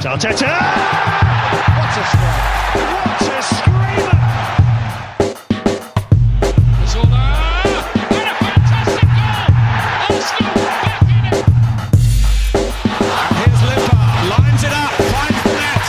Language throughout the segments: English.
Arteta! What a strike! What a screamer! Zola! And a fantastic goal! Arsenal back in it! And here's Limpar, lines it up, finds the net.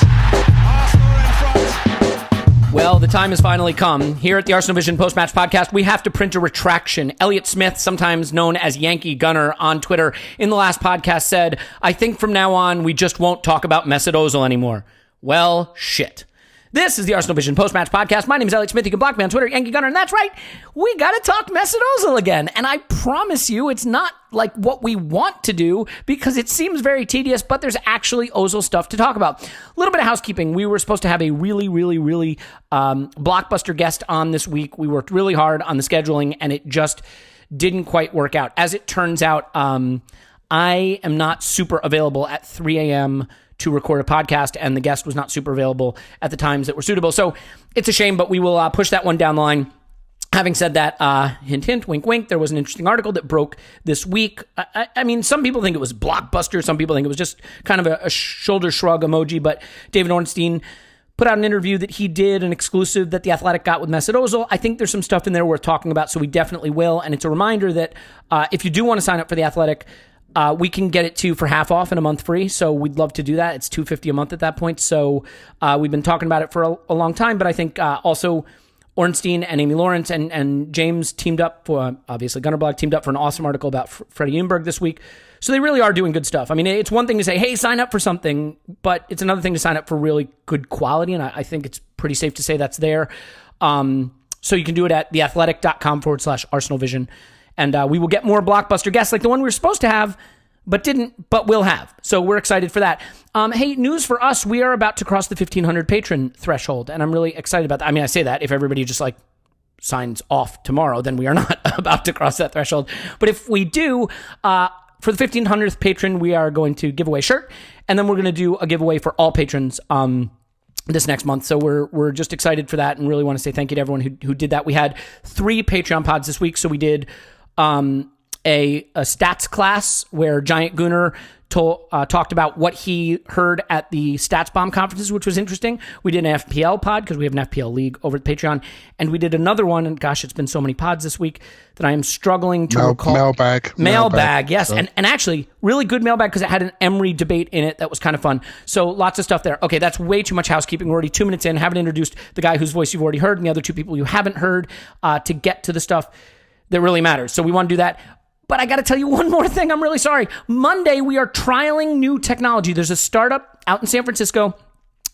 Arsenal are in front. Well, the time has finally come. Here at the Arsenal Vision Post-Match Podcast, we have to print a retraction. Elliot Smith, sometimes known as Yankee Gunner on Twitter, in the last podcast said, "I think from now on, we just won't talk about Mesut Ozil anymore." Well, shit. This is the Arsenal Vision Post-Match Podcast. My name is Elliot Smith. You can block me on Twitter, Yankee Gunner, and that's right, we got to talk Mesut Ozil again. And I promise you, it's not like what we want to do because it seems very tedious, but there's actually Ozil stuff to talk about. A little bit of housekeeping. We were supposed to have a really blockbuster guest on this week. We worked really hard on the scheduling, and it just didn't quite work out. As it turns out, I am not super available at 3 a.m. to record a podcast, and the guest was not super available at the times that were suitable. So it's a shame, but we will push that one down the line. Having said that, hint, hint, wink, wink, there was an interesting article that broke this week. I mean, some people think it was blockbuster. Some people think it was just kind of a shoulder shrug emoji, but David Ornstein put out an interview that he did, an exclusive that The Athletic got with Mesut Ozil. I think there's some stuff in there worth talking about, so we definitely will. And it's a reminder that if you do want to sign up for The Athletic, we can get it to you for half off and a month free. So we'd love to do that. It's $2.50 a month at that point. So we've been talking about it for a long time, but I think also Ornstein and Amy Lawrence and James teamed up for, obviously Gunnerblog teamed up for an awesome article about Freddie Ljungberg this week. So they really are doing good stuff. I mean, it's one thing to say, hey, sign up for something, but it's another thing to sign up for really good quality. And I think it's pretty safe to say that's there. So you can do it at theathletic.com/ArsenalVision. And we will get more blockbuster guests like the one we were supposed to have, but didn't, but will have. So we're excited for that. Hey, news for us. We are about to cross the 1,500 patron threshold, and I'm really excited about that. I mean, I say that if everybody just like signs off tomorrow, then we are not about to cross that threshold. But if we do, for the 1,500th patron, we are going to give away a shirt, and then we're going to do a giveaway for all patrons this next month. So we're just excited for that and really want to say thank you to everyone who did that. We had 3 Patreon pods this week. So we did a stats class where Giant Gunner talked about what he heard at the Stats Bomb conferences, which was interesting. We did an FPL pod because we have an FPL league over at Patreon. And we did another one, and gosh, it's been so many pods this week that I am struggling to recall. Mailbag, yes. So. And actually, really good mailbag because it had an Emery debate in it that was kind of fun. So lots of stuff there. Okay, that's way too much housekeeping. We're already 2 minutes in. Haven't introduced the guy whose voice you've already heard and the other 2 people you haven't heard to get to the stuff that really matters. So we want to do that. But I got to tell you one more thing. I'm really sorry. Monday, we are trialing new technology. There's a startup out in San Francisco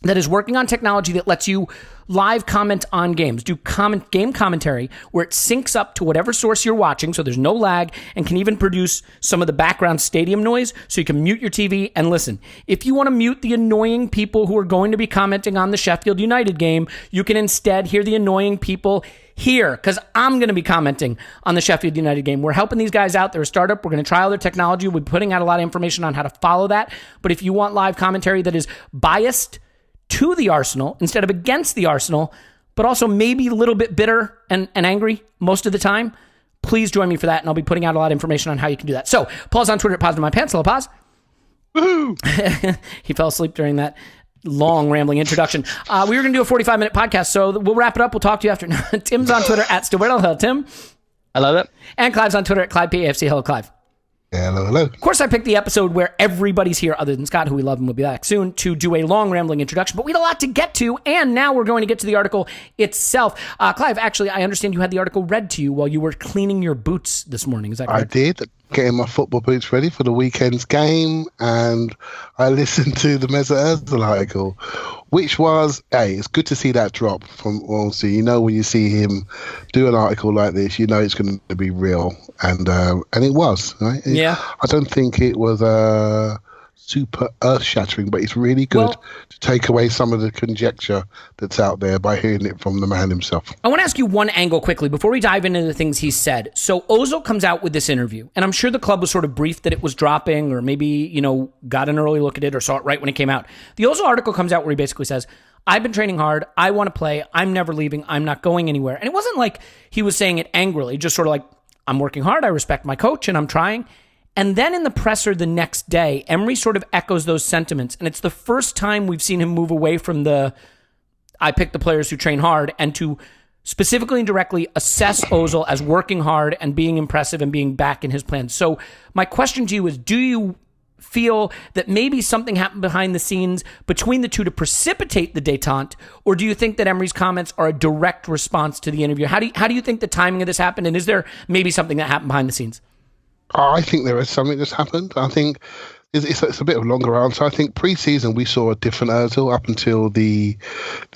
that is working on technology that lets you live comment on games, do game commentary where it syncs up to whatever source you're watching, so there's no lag, and can even produce some of the background stadium noise so you can mute your TV and listen. If you want to mute the annoying people who are going to be commenting on the Sheffield United game, you can instead hear the annoying people here, because I'm going to be commenting on the Sheffield United game. We're helping these guys out. They're a startup. We're going to trial their technology. We'll be putting out a lot of information on how to follow that. But if you want live commentary that is biased to the Arsenal instead of against the Arsenal, but also maybe a little bit bitter and angry most of the time, please join me for that, and I'll be putting out a lot of information on how you can do that. So, Paul's on Twitter at Pause in My Pants. Hello, Pause. Woohoo! He fell asleep during that long rambling introduction. We were going to do a 45-minute podcast, so we'll wrap it up. We'll talk to you after. Tim's on Twitter at Stewart. Hello, Tim. Hello there. And Clive's on Twitter at ClivePAFC. Hello, Clive. Hello. Of course, I picked the episode where everybody's here other than Scott, who we love and will be back soon, to do a long rambling introduction. But we had a lot to get to, and now we're going to get to the article itself. Clive, actually, I understand you had the article read to you while you were cleaning your boots this morning. Is that correct? I did, getting my football boots ready for the weekend's game, and I listened to the Mesut Ozil article, which was, hey, it's good to see that drop from Ozil. You know, when you see him do an article like this, you know it's going to be real, and it was, right? Yeah. I don't think it was super earth-shattering, but it's really good to take away some of the conjecture that's out there by hearing it from the man himself. I want to ask you one angle quickly before we dive into the things he said. So Ozil comes out with this interview, and I'm sure the club was sort of briefed that it was dropping, or maybe, got an early look at it or saw it right when it came out. The Ozil article comes out where he basically says, I've been training hard. I want to play. I'm never leaving. I'm not going anywhere. And it wasn't like he was saying it angrily, just sort of like, I'm working hard. I respect my coach and I'm trying. And then in the presser the next day, Emery sort of echoes those sentiments. And it's the first time we've seen him move away from I pick the players who train hard and to specifically and directly assess Ozil as working hard and being impressive and being back in his plans. So my question to you is, do you feel that maybe something happened behind the scenes between the two to precipitate the détente, or do you think that Emery's comments are a direct response to the interview? How do you think the timing of this happened, and is there maybe something that happened behind the scenes? I think there is something that's happened. I think it's a bit of a longer answer. I think pre-season we saw a different Ozil up until the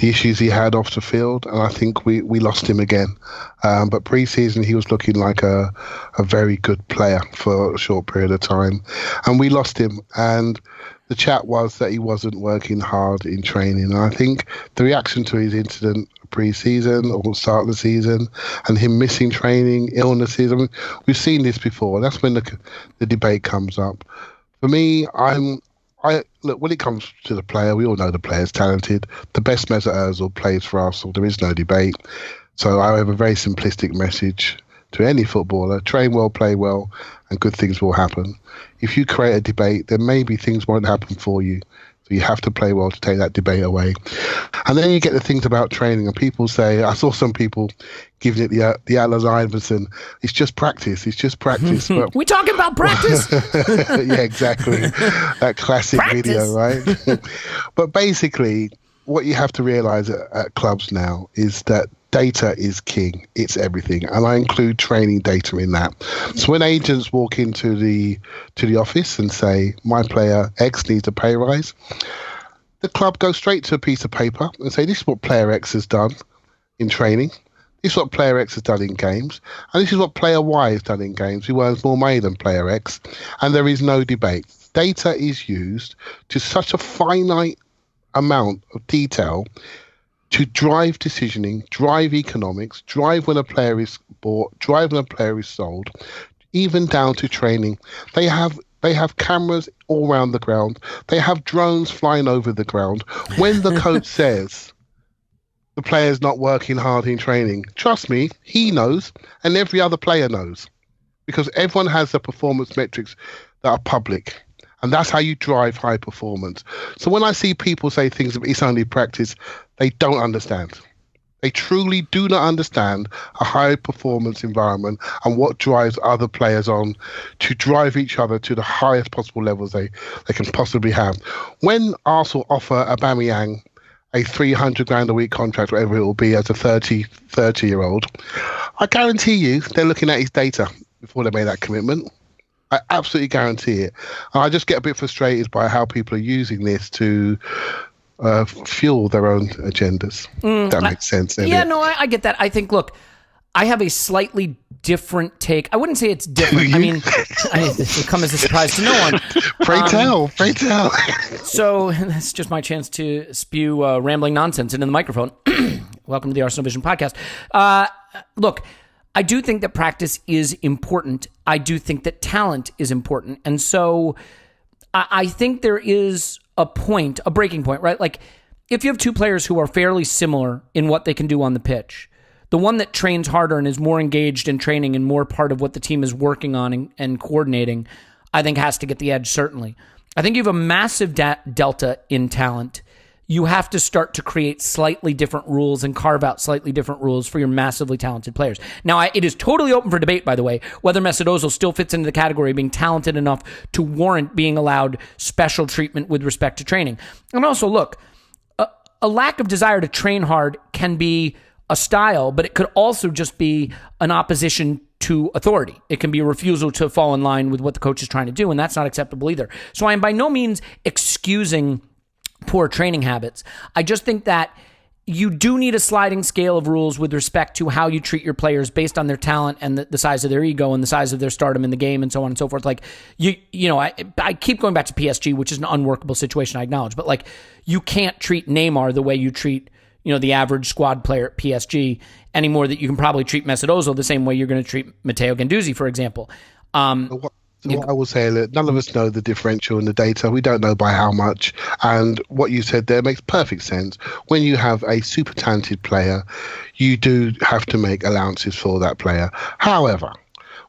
issues he had off the field, and I think we lost him again. But pre-season he was looking like a very good player for a short period of time, and we lost him. And the chat was that he wasn't working hard in training. And I think the reaction to his incident pre-season or start of the season and him missing training, illnesses, I mean, we've seen this before. That's when the debate comes up. For me, look, when it comes to the player, we all know the player's talented. The best Mesut Ozil plays for Arsenal. There is no debate. So I have a very simplistic message to any footballer: train well, play well, and good things will happen. If you create a debate, then maybe things won't happen for you. So you have to play well to take that debate away. And then you get the things about training, and people say, I saw some people giving it the Allen Iverson, it's just practice, it's just practice. But we talking about practice? Yeah, exactly. That classic practice. Video, right? But basically, what you have to realize at clubs now is that data is king. It's everything, and I include training data in that. So when agents walk into the office and say, my player X needs a pay rise, the club goes straight to a piece of paper and say, this is what player X has done in training, this is what player X has done in games, and this is what player Y has done in games, who earns more money than player X, and there is no debate. Data is used to such a finite amount of detail to drive decisioning, drive economics, drive when a player is bought, drive when a player is sold, even down to training. They have cameras all around the ground. They have drones flying over the ground. When the coach says the player's not working hard in training, trust me, he knows, and every other player knows, because everyone has the performance metrics that are public. And that's how you drive high performance. So when I see people say things, it's only practice, they don't understand. They truly do not understand a high performance environment and what drives other players on to drive each other to the highest possible levels they can possibly have. When Arsenal offer Aubameyang a 300 grand a week contract, whatever it will be, as a 30-year-old, I guarantee you they're looking at his data before they make that commitment. I absolutely guarantee it. And I just get a bit frustrated by how people are using this to fuel their own agendas. That makes sense. Yeah, no, I get that. I think, look, I have a slightly different take. I wouldn't say it's different. I mean, this will come as a surprise to no one. Pray tell. So that's just my chance to spew rambling nonsense into the microphone. Welcome to the Arsenal Vision podcast. Look, I do think that practice is important. I do think that talent is important. And so I think there is a breaking point, right? Like, if you have two players who are fairly similar in what they can do on the pitch, the one that trains harder and is more engaged in training and more part of what the team is working on and coordinating, I think has to get the edge, certainly. I think you have a massive delta in talent. You have to start to create slightly different rules and carve out slightly different rules for your massively talented players. Now, it is totally open for debate, by the way, whether Mesut Ozil still fits into the category of being talented enough to warrant being allowed special treatment with respect to training. And also, look, a lack of desire to train hard can be a style, but it could also just be an opposition to authority. It can be a refusal to fall in line with what the coach is trying to do, and that's not acceptable either. So I am by no means excusing poor training habits. I just think that you do need a sliding scale of rules with respect to how you treat your players based on their talent and the size of their ego and the size of their stardom in the game and so on and so forth. Like, I keep going back to PSG, which is an unworkable situation, I acknowledge, but like, you can't treat Neymar the way you treat, the average squad player at PSG any more that you can probably treat Mesut Ozil the same way you're going to treat Matteo Guendouzi, for example. What I will say, look, none of us know the differential in the data. We don't know by how much. And what you said there makes perfect sense. When you have a super talented player, you do have to make allowances for that player. However,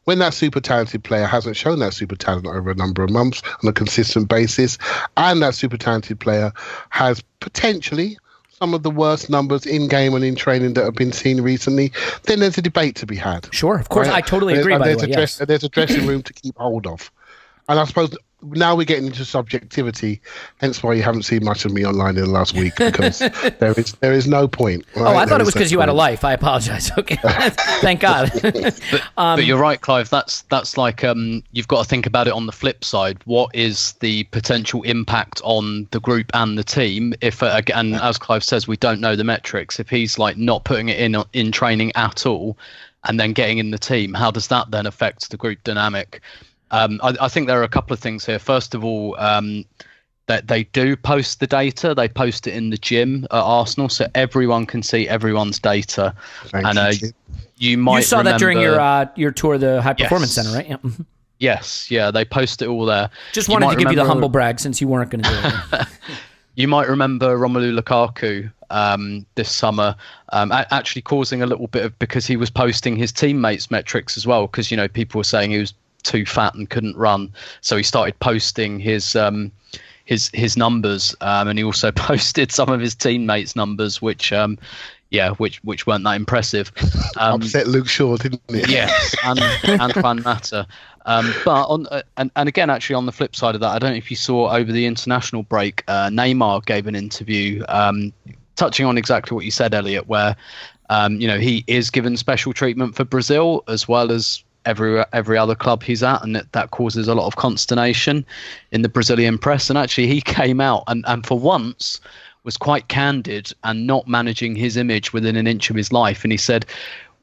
when that super talented player hasn't shown that super talent over a number of months on a consistent basis, and that super talented player has potentially some of the worst numbers in game and in training that have been seen recently, then there's a debate to be had. Sure, of course, right? I totally agree. By the way, yes. There's a dressing room to keep hold of, and I suppose now we're getting into subjectivity. Hence why you haven't seen much of me online in the last week, because there is no point. Right? Oh, I thought it was because you had a life. I apologize. Okay, thank God. But you're right, Clive. That's like you've got to think about it on the flip side. What is the potential impact on the group and the team? If and as Clive says, we don't know the metrics. If he's like not putting it in training at all, and then getting in the team, how does that then affect the group dynamic? I think there are a couple of things here. First of all, that they do post the data. They post it in the gym at Arsenal, so everyone can see everyone's data. You saw that during your tour of the High Performance Center, right? Yeah. Yes, yeah, they post it all there. Just wanted to give you the humble brag since you weren't going to do it. You might remember Romelu Lukaku this summer actually causing a little bit of, because he was posting his teammates' metrics as well, because people were saying he was too fat and couldn't run, so he started posting his numbers, and he also posted some of his teammates' numbers, which weren't that impressive. Upset Luke Shaw, didn't it? Yes, and Juan Mata. But and again, actually, on the flip side of that, I don't know if you saw over the international break, Neymar gave an interview touching on exactly what you said, Elliot, where he is given special treatment for Brazil as well as every other club he's at, and that causes a lot of consternation in the Brazilian press. And actually he came out and for once was quite candid and not managing his image within an inch of his life. And he said,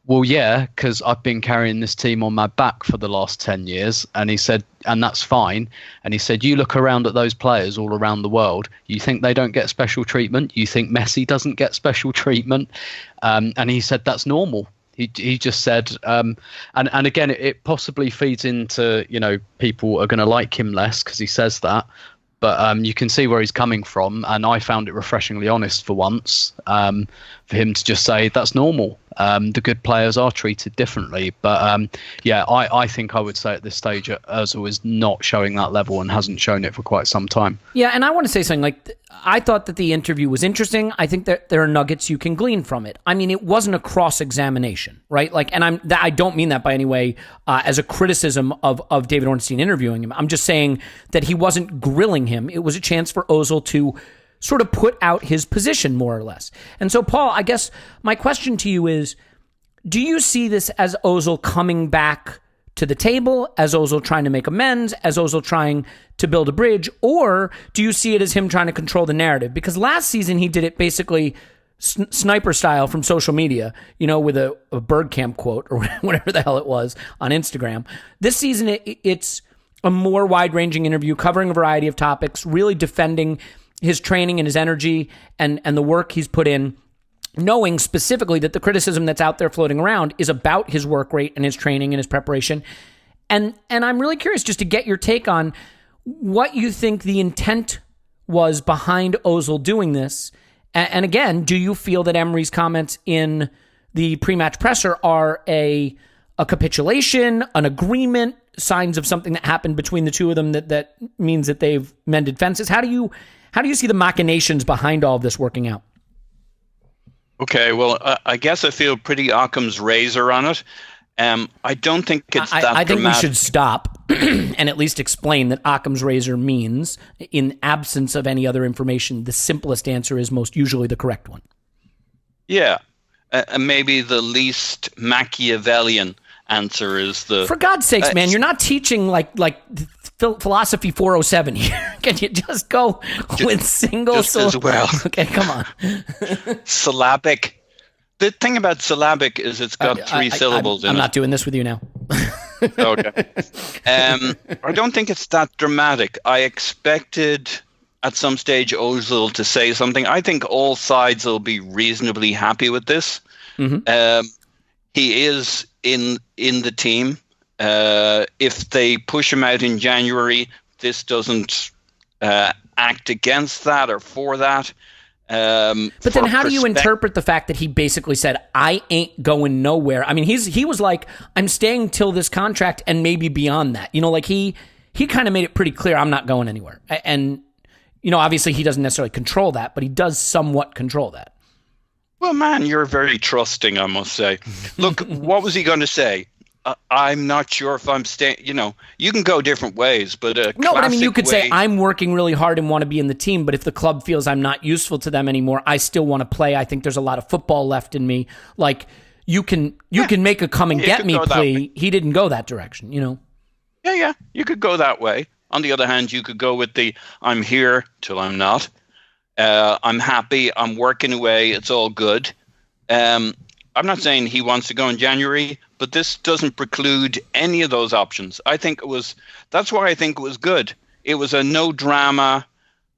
well, yeah, because I've been carrying this team on my back for the last 10 years. And he said, and that's fine. And he said, you look around at those players all around the world, you think they don't get special treatment? You think Messi doesn't get special treatment? And he said, that's normal. He just said, and again, it possibly feeds into, people are going to like him less because he says that. But you can see where he's coming from. And I found it refreshingly honest for once, for him to just say that's normal. The good players are treated differently. But I think I would say at this stage, Ozil is not showing that level and hasn't shown it for quite some time. Yeah, and I want to say something like, I thought that the interview was interesting. I think that there are nuggets you can glean from it. I mean, it wasn't a cross-examination, right? Like, and I don't mean that by any way as a criticism of David Ornstein interviewing him. I'm just saying that he wasn't grilling him. It was a chance for Ozil to sort of put out his position, more or less. And so, Paul, I guess my question to you is, do you see this as Ozil coming back to the table, as Ozil trying to make amends, as Ozil trying to build a bridge, or do you see it as him trying to control the narrative? Because last season he did it basically sniper style from social media, with a Bergkamp quote or whatever the hell it was on Instagram. This season it's a more wide-ranging interview covering a variety of topics, really defending his training and his energy and the work he's put in, knowing specifically that the criticism that's out there floating around is about his work rate and his training and his preparation. And I'm really curious just to get your take on what you think the intent was behind Ozil doing this. And again, do you feel that Emery's comments in the pre-match presser are a capitulation, an agreement, signs of something that happened between the two of them that means that they've mended fences? How do you see the machinations behind all of this working out? Okay, well, I guess I feel pretty Occam's razor on it. I don't think it's that I think dramatic. We should stop and at least explain that Occam's razor means, in absence of any other information, the simplest answer is most usually the correct one. Yeah, maybe the least Machiavellian answer is the... For God's sakes, man, you're not teaching like philosophy 407 here. Can you just go with single just as well? Okay, come on. Syllabic. The thing about syllabic is it's got three syllables in it. I'm not doing this with you now. Okay. I don't think it's that dramatic. I expected at some stage Ozil to say something. I think all sides will be reasonably happy with this. Mm-hmm. He is in the team. If they push him out in January, this doesn't act against that or for that. But then how do you interpret the fact that he basically said, I ain't going nowhere? I mean, he was like, I'm staying till this contract and maybe beyond that. You know, like he kind of made it pretty clear, I'm not going anywhere. And, you know, obviously he doesn't necessarily control that, but he does somewhat control that. Well, man, you're very trusting, I must say. Look, what was he going to say? I'm not sure if I'm staying. You know, you can go different ways, but no, but I mean, you could say I'm working really hard and want to be in the team, but if the club feels I'm not useful to them anymore, I still want to play. I think there's a lot of football left in me. Like you can make a come and get me plea. He didn't go that direction, you know. Yeah, you could go that way. On the other hand, you could go with the I'm here till I'm not. I'm happy. I'm working away. It's all good. I'm not saying he wants to go in January, but this doesn't preclude any of those options. That's why I think it was good. It was a no drama.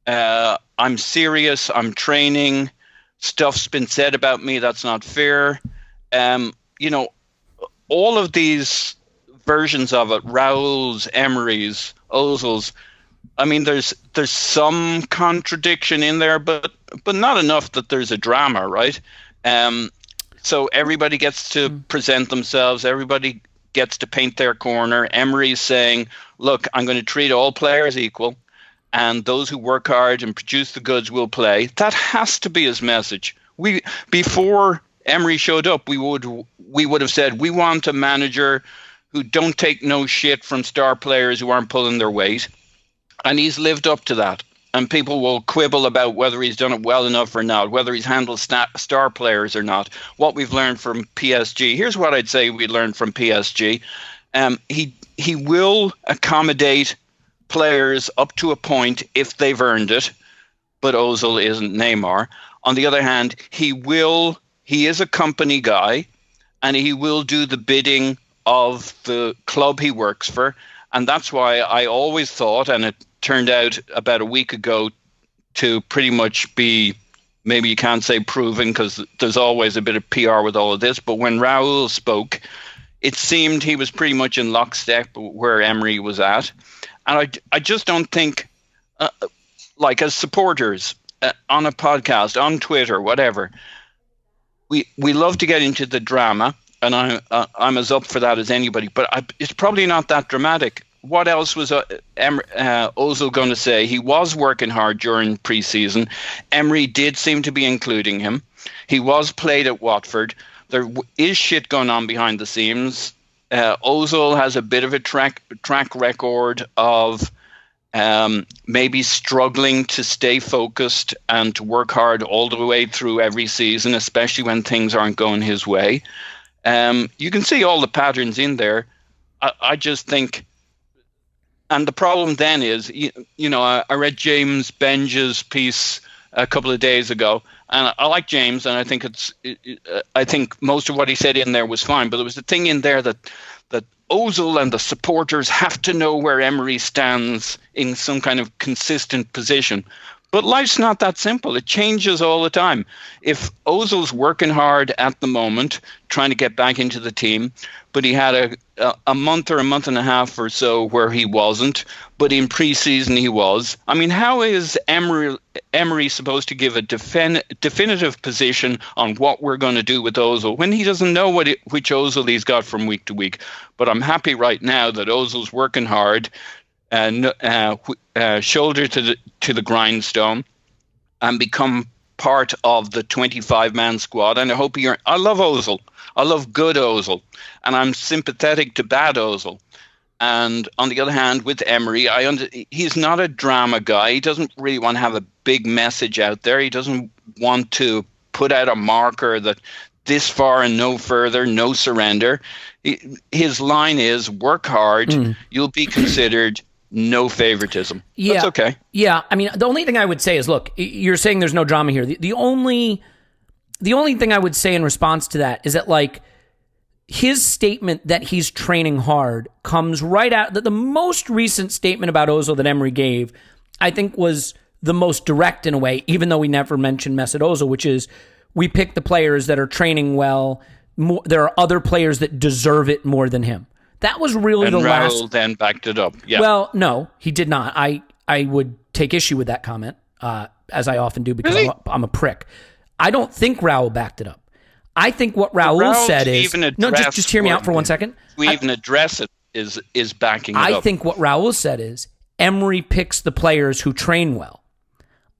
I'm serious. I'm training. Stuff's been said about me that's not fair. You know, all of these versions of it, Raul's, Emery's, Ozil's, I mean, there's some contradiction in there, but not enough that there's a drama, right? So everybody gets to present themselves. Everybody gets to paint their corner. Emery's saying, look, I'm going to treat all players equal, and those who work hard and produce the goods will play. That has to be his message. Before Emery showed up, we would have said, we want a manager who don't take no shit from star players who aren't pulling their weight. And he's lived up to that. And people will quibble about whether he's done it well enough or not, whether he's handled star players or not. What we've learned from PSG. Here's what I'd say we learned from PSG. He will accommodate players up to a point if they've earned it, but Ozil isn't Neymar. On the other hand, he is a company guy, and he will do the bidding of the club he works for. And that's why I always thought, and it turned out about a week ago to pretty much be, maybe you can't say proven because there's always a bit of PR with all of this, but when Raul spoke, it seemed he was pretty much in lockstep where Emery was at. And I just don't think, like as supporters on a podcast, on Twitter, whatever, we love to get into the drama, and I'm as up for that as anybody, but it's probably not that dramatic. What else was Ozil going to say? He was working hard during pre-season. Emery did seem to be including him. He was played at Watford. There is shit going on behind the scenes. Ozil has a bit of a track record of maybe struggling to stay focused and to work hard all the way through every season, especially when things aren't going his way. You can see all the patterns in there. I just think... And the problem then is, you know, I read James Benge's piece a couple of days ago, and I like James, and I think I think most of what he said in there was fine. But there was a thing in there that Ozil and the supporters have to know where Emery stands in some kind of consistent position. But life's not that simple. It changes all the time. If Ozil's working hard at the moment, trying to get back into the team, but he had a month or a month and a half or so where he wasn't, but in pre-season he was. I mean, how is Emery supposed to give a definitive position on what we're going to do with Ozil when he doesn't know which Ozil he's got from week to week? But I'm happy right now that Ozil's working hard, and shoulder to the grindstone, and become part of the 25-man squad. And I hope I love Ozil. I love good Ozil, and I'm sympathetic to bad Ozil. And on the other hand, with Emery, he's not a drama guy. He doesn't really want to have a big message out there. He doesn't want to put out a marker that this far and no further, no surrender. His line is work hard. You'll be considered. No favoritism. Yeah. That's okay. Yeah. I mean, the only thing I would say is, look, you're saying there's no drama here. The only thing I would say in response to that is that, like, his statement that he's training hard comes right out. The most recent statement about Ozil that Emery gave, I think, was the most direct in a way, even though we never mentioned Mesut Ozil, which is we pick the players that are training well. There are other players that deserve it more than him. That was really and the Raul last. Then backed it up. Yeah. Well, no, he did not. I would take issue with that comment. as I often do because Really? I'm a prick. I don't think Raul backed it up. I think what Raul said is no. Just hear me out for 1 second. We even address it is backing it up. I think what Raul said is Emery picks the players who train well.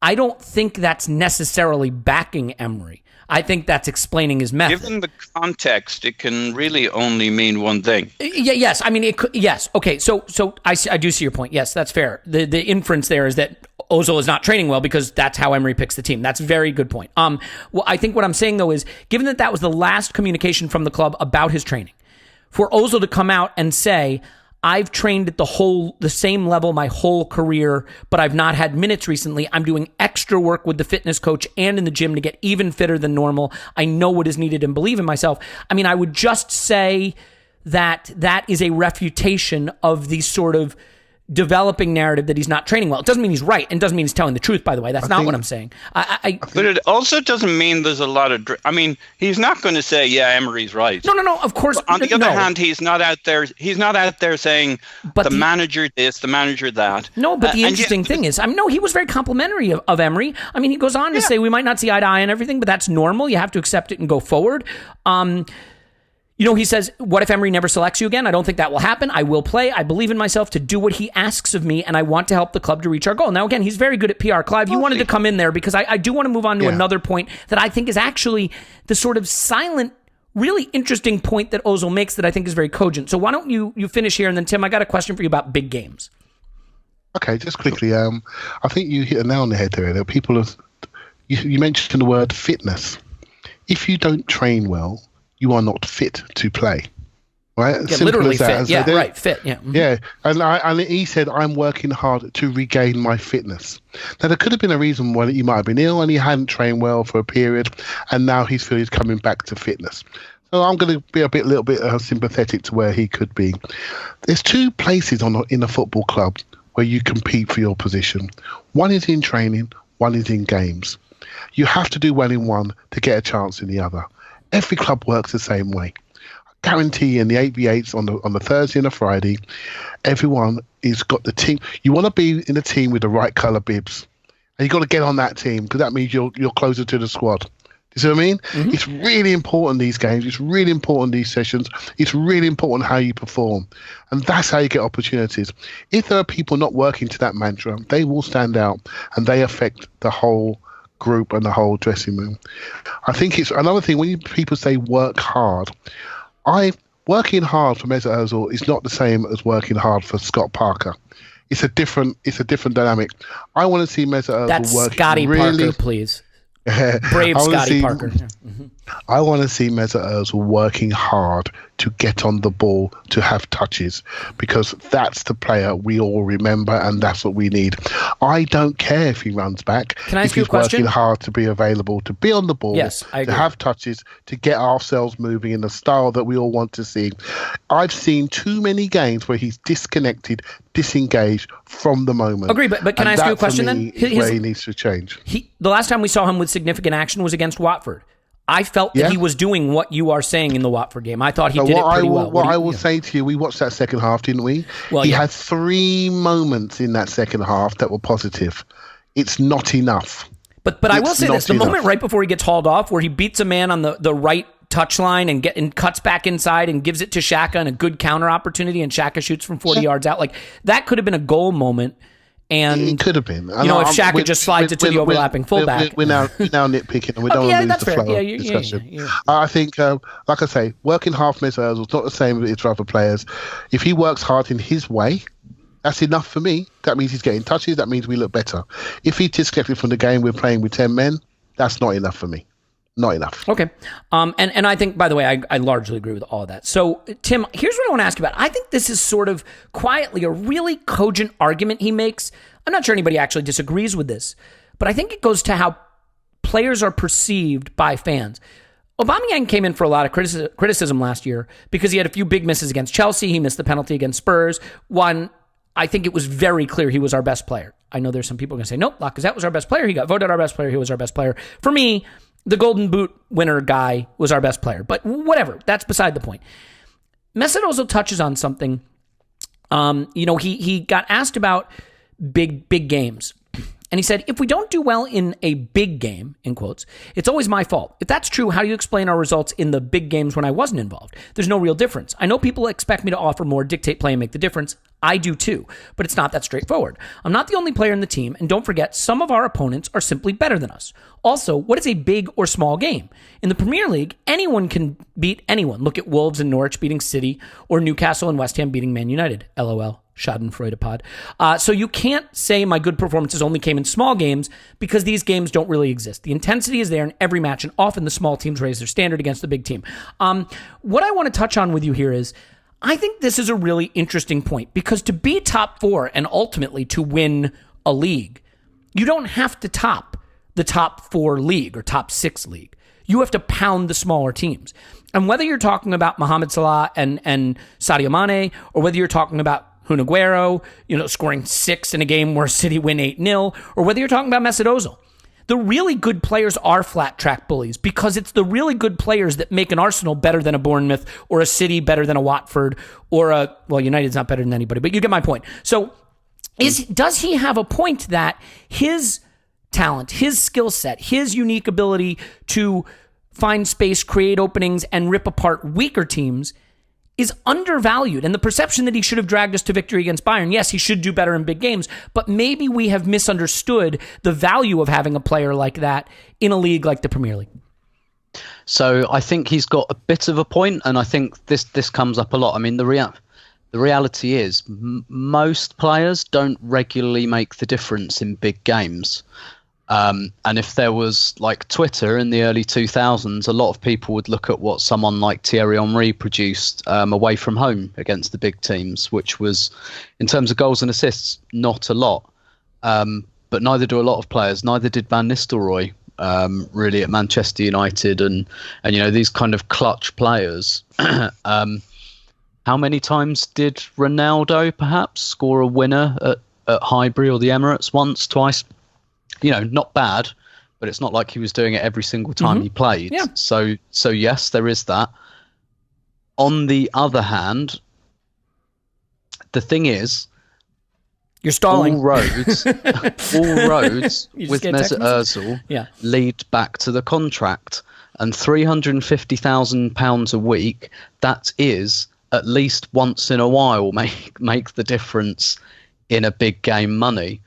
I don't think that's necessarily backing Emery. I think that's explaining his method. Given the context, it can really only mean one thing. Yes. I mean, it could, yes. Okay. So I do see your point. Yes, that's fair. The inference there is that Ozil is not training well because that's how Emery picks the team. That's a very good point. Well, I think what I'm saying though is, given that was the last communication from the club about his training, for Ozil to come out and say, I've trained at the same level my whole career, but I've not had minutes recently. I'm doing extra work with the fitness coach and in the gym to get even fitter than normal. I know what is needed and believe in myself. I mean, I would just say that is a refutation of the sort of developing narrative that he's not training well. It doesn't mean he's right, and doesn't mean he's telling the truth, by the way. That's not what I'm saying. But it also doesn't mean there's a lot of... I mean, he's not going to say, yeah, Emery's right. No, of course. But on the other hand, he's not out there saying the manager this, the manager that. No, but the interesting thing is, no, he was very complimentary of Emery. I mean, he goes on to say we might not see eye to eye and everything, but that's normal. You have to accept it and go forward. He says, what if Emery never selects you again? I don't think that will happen. I will play. I believe in myself to do what he asks of me, and I want to help the club to reach our goal. Now, again, he's very good at PR. Clive, you wanted to come in there because I do want to move on to another point that I think is actually the sort of silent, really interesting point that Ozil makes that I think is very cogent. So why don't you finish here, and then, Tim, I got a question for you about big games. Okay, just quickly. I think you hit a nail on the head there. People have... You mentioned the word fitness. If you don't train well, you are not fit to play, right? Yeah, literally fit. Yeah, right. Fit. Yeah. Mm-hmm. Yeah. And he said, I'm working hard to regain my fitness. Now, there could have been a reason why he might have been ill and he hadn't trained well for a period, and now he's coming back to fitness. So I'm going to be a little bit sympathetic to where he could be. There's two places in a football club where you compete for your position. One is in training, one is in games. You have to do well in one to get a chance in the other. Every club works the same way. I guarantee in the 8v8s on the Thursday and the Friday, everyone has got the team. You want to be in a team with the right colour bibs. And you've got to get on that team because that means you're closer to the squad. You see what I mean? Mm-hmm. It's really important, these games. It's really important, these sessions. It's really important how you perform. And that's how you get opportunities. If there are people not working to that mantra, they will stand out and they affect the whole group and the whole dressing room. I think it's another thing when people say work hard. Working hard for Mesut Ozil is not the same as working hard for Scott Parker. It's a different dynamic. I want to see Mesut Ozil That's working Scotty really, Parker, please. Brave Scotty Parker. Mm-hmm. I want to see Mesut Ozil working hard to get on the ball, to have touches, because that's the player we all remember and that's what we need. I don't care if he runs back. Can I ask you a question? He's working hard to be available, to be on the ball, yes, I agree. To have touches, to get ourselves moving in the style that we all want to see. I've seen too many games where he's disconnected, disengaged from the moment. Agree, but can I ask you a question then? Where he needs to change. The last time we saw him with significant action was against Watford. I felt that he was doing what you are saying in the Watford game. I thought he did it pretty well. What I will say to you, we watched that second half, didn't we? Well, he had 3 moments in that second half that were positive. It's not enough. But I will say this, the moment right before he gets hauled off, where he beats a man on the right touchline and cuts back inside and gives it to Xhaka and a good counter opportunity, and Xhaka shoots from 40 yards out. Like, that could have been a goal moment. And it could have been. If Xhaka just slides it to the overlapping fullback. We're now nitpicking and we don't want to lose the flow of discussion. Yeah. I think, like I say, working half Mesut Ozil is not the same as it is for other players. If he works hard in his way, that's enough for me. That means he's getting touches. That means we look better. If he's disconnected from the game, we're playing with 10 men, that's not enough for me. Not enough. Okay. And I think, by the way, I largely agree with all of that. So, Tim, here's what I want to ask you about. I think this is sort of quietly a really cogent argument he makes. I'm not sure anybody actually disagrees with this, but I think it goes to how players are perceived by fans. Aubameyang came in for a lot of criticism last year because he had a few big misses against Chelsea. He missed the penalty against Spurs. One, I think it was very clear he was our best player. I know there's some people going to say, nope, Lacazette was our best player. He got voted our best player. He was our best player. For me, the Golden Boot winner guy was our best player. But whatever, that's beside the point. Mesut Ozil touches on something. He got asked about big games. And he said, if we don't do well in a big game, in quotes, it's always my fault. If that's true, how do you explain our results in the big games when I wasn't involved? There's no real difference. I know people expect me to offer more, dictate play, and make the difference. I do too, but it's not that straightforward. I'm not the only player in the team, and don't forget, some of our opponents are simply better than us. Also, what is a big or small game? In the Premier League, anyone can beat anyone. Look at Wolves and Norwich beating City, or Newcastle and West Ham beating Man United. LOL. Schadenfreude-Pod. So you can't say my good performances only came in small games because these games don't really exist. The intensity is there in every match, and often the small teams raise their standard against the big team. What I want to touch on with you here is, I think this is a really interesting point, because to be top 4 and ultimately to win a league, you don't have to top the top 4 league or top 6 league. You have to pound the smaller teams. And whether you're talking about Mohamed Salah and Sadio Mane, or whether you're talking about Kun Aguero, scoring 6 in a game where City win 8-0, or whether you're talking about Mesut Ozil. The really good players are flat track bullies, because it's the really good players that make an Arsenal better than a Bournemouth, or a City better than a Watford, or United's not better than anybody, but you get my point. So does he have a point that his talent, his skill set, his unique ability to find space, create openings, and rip apart weaker teams is undervalued, and the perception that he should have dragged us to victory against Bayern, yes, he should do better in big games, but maybe we have misunderstood the value of having a player like that in a league like the Premier League. So I think he's got a bit of a point, and I think this comes up a lot. I mean, the reality is most players don't regularly make the difference in big games. And if there was like Twitter in the early 2000s, a lot of people would look at what someone like Thierry Henry produced away from home against the big teams, which was, in terms of goals and assists, not a lot. But neither do a lot of players. Neither did Van Nistelrooy, really, at Manchester United, and these kind of clutch players. How many times did Ronaldo perhaps score a winner at Highbury or the Emirates? Once, twice? Not bad, but it's not like he was doing it every single time he played. Yeah. So yes, there is that. On the other hand, the thing is, you're stalling. All roads with Mesut Ozil lead back to the contract, and £350,000 a week. That is at least once in a while make the difference in a big game money,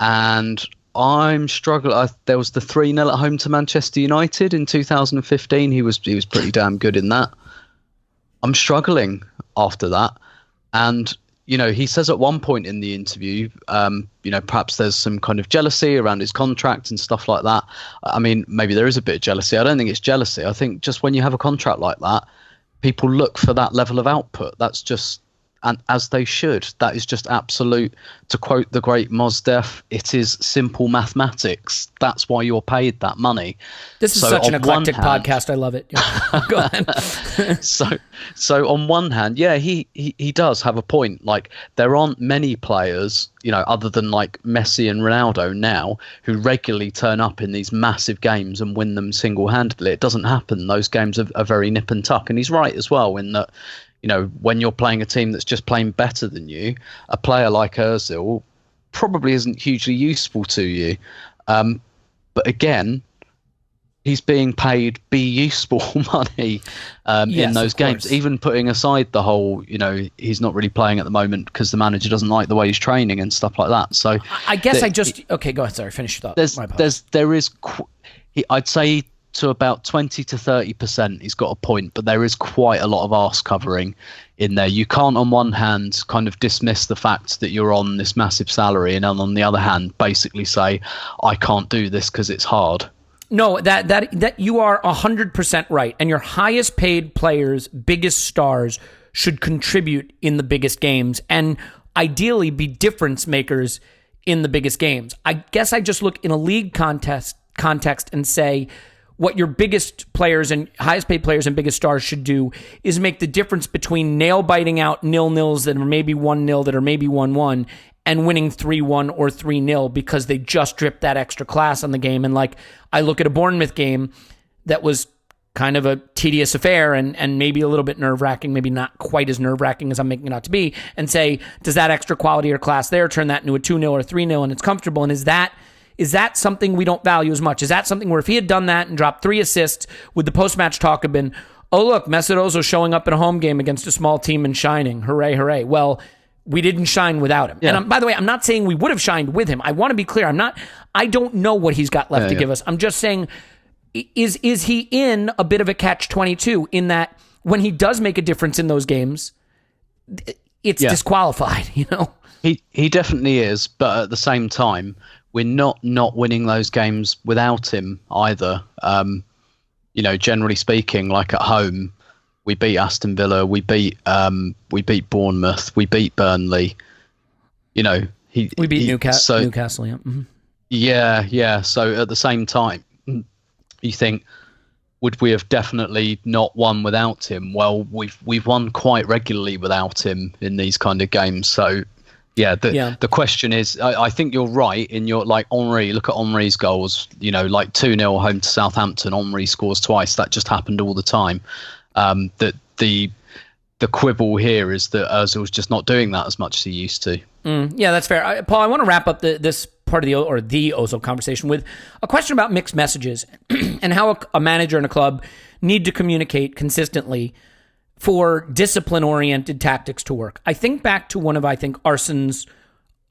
and I'm struggling. There was the 3-0 at home to Manchester United in 2015. He was pretty damn good in that. I'm struggling after that. And, he says at one point in the interview, perhaps there's some kind of jealousy around his contract and stuff like that. I mean, maybe there is a bit of jealousy. I don't think it's jealousy. I think just when you have a contract like that, people look for that level of output. That's just, and as they should. That is just absolute, to quote the great Mos Def, it is simple mathematics. That's why you're paid that money. This is such an eclectic podcast. I love it. Yeah. Go ahead. So on one hand, yeah, he does have a point. Like, there aren't many players, other than like Messi and Ronaldo now, who regularly turn up in these massive games and win them single-handedly. It doesn't happen. Those games are very nip and tuck. And he's right as well in that, when you're playing a team that's just playing better than you, a player like Ozil probably isn't hugely useful to you. But again, he's being paid be useful money in those games, even putting aside the whole, he's not really playing at the moment because the manager doesn't like the way he's training and stuff like that. So I guess okay, go ahead. Sorry, finish your thought. I'd say to about 20 to 30%, he's got a point, but there is quite a lot of arse covering in there. You can't, on one hand, kind of dismiss the fact that you're on this massive salary, and on the other hand, basically say, I can't do this because it's hard. No, that you are 100% right. And your highest paid players, biggest stars, should contribute in the biggest games and ideally be difference makers in the biggest games. I guess I just look in a league context and say, what your biggest players and highest paid players and biggest stars should do is make the difference between nail-biting out 0-0s that are maybe 1-0, that are maybe 1-1, and winning 3-1 or 3-0 because they just dripped that extra class on the game. And like, I look at a Bournemouth game that was kind of a tedious affair and maybe a little bit nerve-wracking, maybe not quite as nerve-wracking as I'm making it out to be, and say, does that extra quality or class there turn that into a 2-0 or 3-0 and it's comfortable? And is that Is that something we don't value as much? Is that something where if he had done that and dropped 3 assists, would the post-match talk have been, oh, look, Mesut Ozil showing up in a home game against a small team and shining. Hooray, hooray. Well, we didn't shine without him. Yeah. And by the way, I'm not saying we would have shined with him. I want to be clear. I don't know what he's got left to give us. I'm just saying, is he in a bit of a catch-22 in that when he does make a difference in those games, it's disqualified, you know? He definitely is, but at the same time, we're not winning those games without him either. Generally speaking, like at home, we beat Aston Villa, we beat Bournemouth, we beat Burnley. We beat Newcastle. Yeah. Mm-hmm. Yeah. So at the same time, you think, would we have definitely not won without him? Well, we've won quite regularly without him in these kind of games. So. The question is, I think you're right in your, like, Emery, look at Emery's goals, like 2-0 home to Southampton, Emery scores twice. That just happened all the time. That the quibble here is that Ozil's just not doing that as much as he used to. Yeah, that's fair. Paul, I want to wrap up this part of the Ozil conversation with a question about mixed messages and how a manager and a club need to communicate consistently for discipline-oriented tactics to work. I think back to one of, Arsene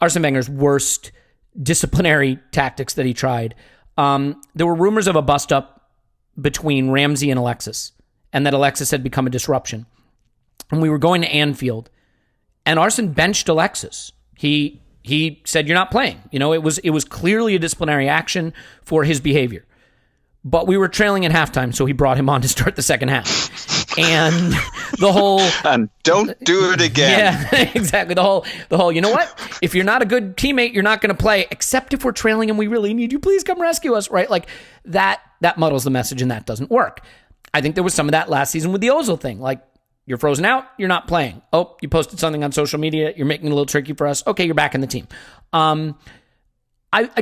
Wenger's worst disciplinary tactics that he tried. There were rumors of a bust-up between Ramsey and Alexis, and that Alexis had become a disruption. And we were going to Anfield, and Arsene benched Alexis. He said, "You're not playing." It was clearly a disciplinary action for his behavior. But we were trailing at halftime, so he brought him on to start the second half. And the whole... And don't do it again. Yeah, exactly. The whole, you know what? If you're not a good teammate, you're not going to play, except if we're trailing and we really need you. Please come rescue us, right? Like, that muddles the message, and that doesn't work. I think there was some of that last season with the Ozil thing. Like, you're frozen out, you're not playing. Oh, you posted something on social media, you're making it a little tricky for us. Okay, you're back in the team. I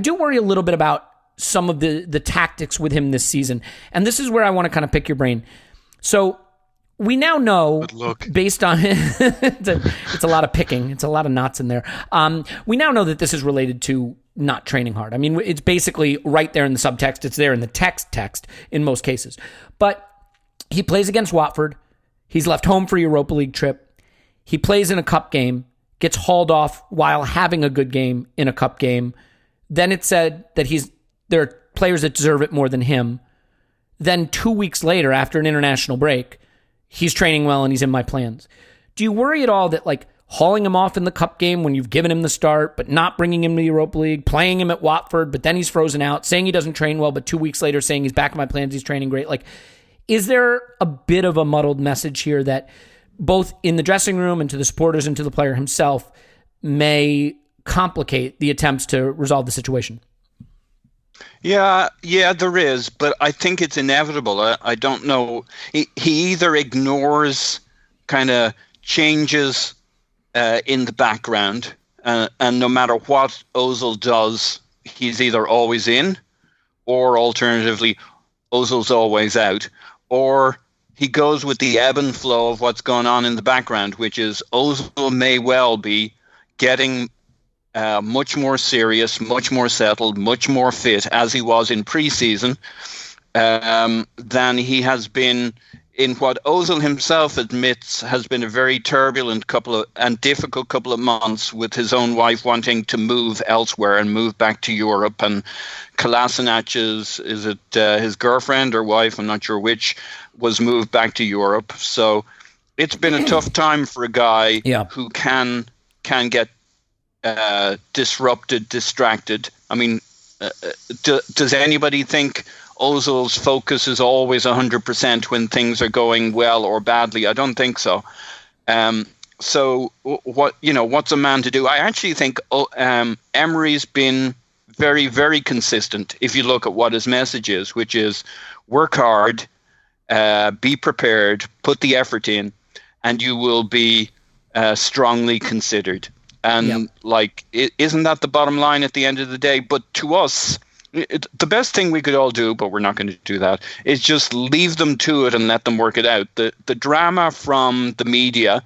do worry a little bit about some of the tactics with him this season. And this is where I want to kind of pick your brain. So we now know, based on it's a lot of picking, it's a lot of knots in there. We now know that this is related to not training hard. I mean, it's basically right there in the subtext. It's there in the text in most cases. But he plays against Watford. He's left home for a Europa League trip. He plays in a cup game, gets hauled off while having a good game in a cup game. Then it's said that there are players that deserve it more than him. Then 2 weeks later, after an international break, he's training well and he's in my plans. Do you worry at all that, like, hauling him off in the cup game when you've given him the start, but not bringing him to the Europa League, playing him at Watford, but then he's frozen out, saying he doesn't train well, but 2 weeks later saying he's back in my plans, he's training great? Like, is there a bit of a muddled message here that both in the dressing room and to the supporters and to the player himself may complicate the attempts to resolve the situation? Yeah, there is, but I think it's inevitable. I don't know. He either ignores kind of changes in the background, and no matter what Ozil does, he's either always in, or alternatively, Ozil's always out, or he goes with the ebb and flow of what's going on in the background, which is Ozil may well be getting much more serious, much more settled, much more fit as he was in pre-season than he has been in what Ozil himself admits has been a very turbulent difficult couple of months, with his own wife wanting to move elsewhere and move back to Europe, and Kolasinac's, is it his girlfriend or wife, I'm not sure which, was moved back to Europe. So it's been a tough time for a guy who can get disrupted, distracted. I mean, does anybody think Ozil's focus is always 100% when things are going well or badly? I don't think so. So what's a man to do? I actually think Emery's been very, very consistent. If you look at what his message is, which is work hard, be prepared, put the effort in, and you will be strongly considered. And isn't that the bottom line at the end of the day? But to us, the best thing we could all do, but we're not going to do that, is just leave them to it and let them work it out. The drama from the media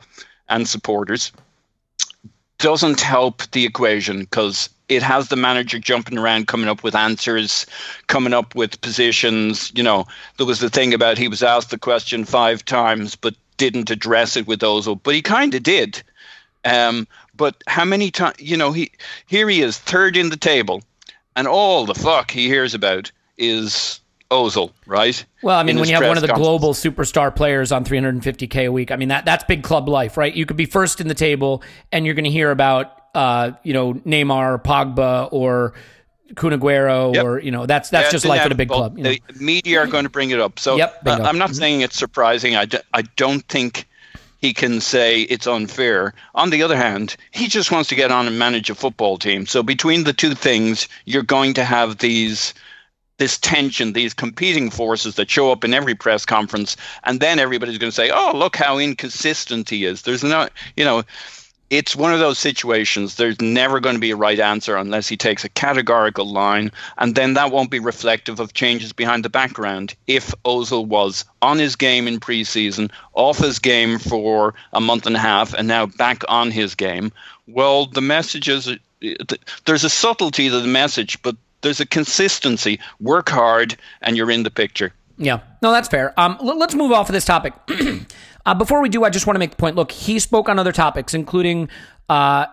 and supporters doesn't help the equation, because it has the manager jumping around, coming up with answers, coming up with positions. There was the thing about he was asked the question 5 times, but didn't address it with Ozil, but he kind of did. But how many times, here he is, third in the table, and all the fuck he hears about is Ozil, right? Well, I mean, when you have one of the global superstar players on $350K a week, I mean, that's big club life, right? You could be first in the table, and you're going to hear about, Neymar, Pogba, or Kun Aguero, yep. Or, that's just life at a big club. The media are going to bring it up. So I'm not saying it's surprising. I don't think he can say it's unfair. On the other hand, he just wants to get on and manage a football team. So between the two things, you're going to have this tension, these competing forces that show up in every press conference, and then everybody's going to say, oh, look how inconsistent he is. There's no, it's one of those situations. There's never going to be a right answer unless he takes a categorical line, and then that won't be reflective of changes behind the background. If Ozil was on his game in pre-season, off his game for a month and a half, and now back on his game, well, the messages, there's a subtlety to the message, but there's a consistency. Work hard, and you're in the picture. Yeah. No, that's fair. Let's move off of this topic. Before we do, I just want to make the point. Look, he spoke on other topics, including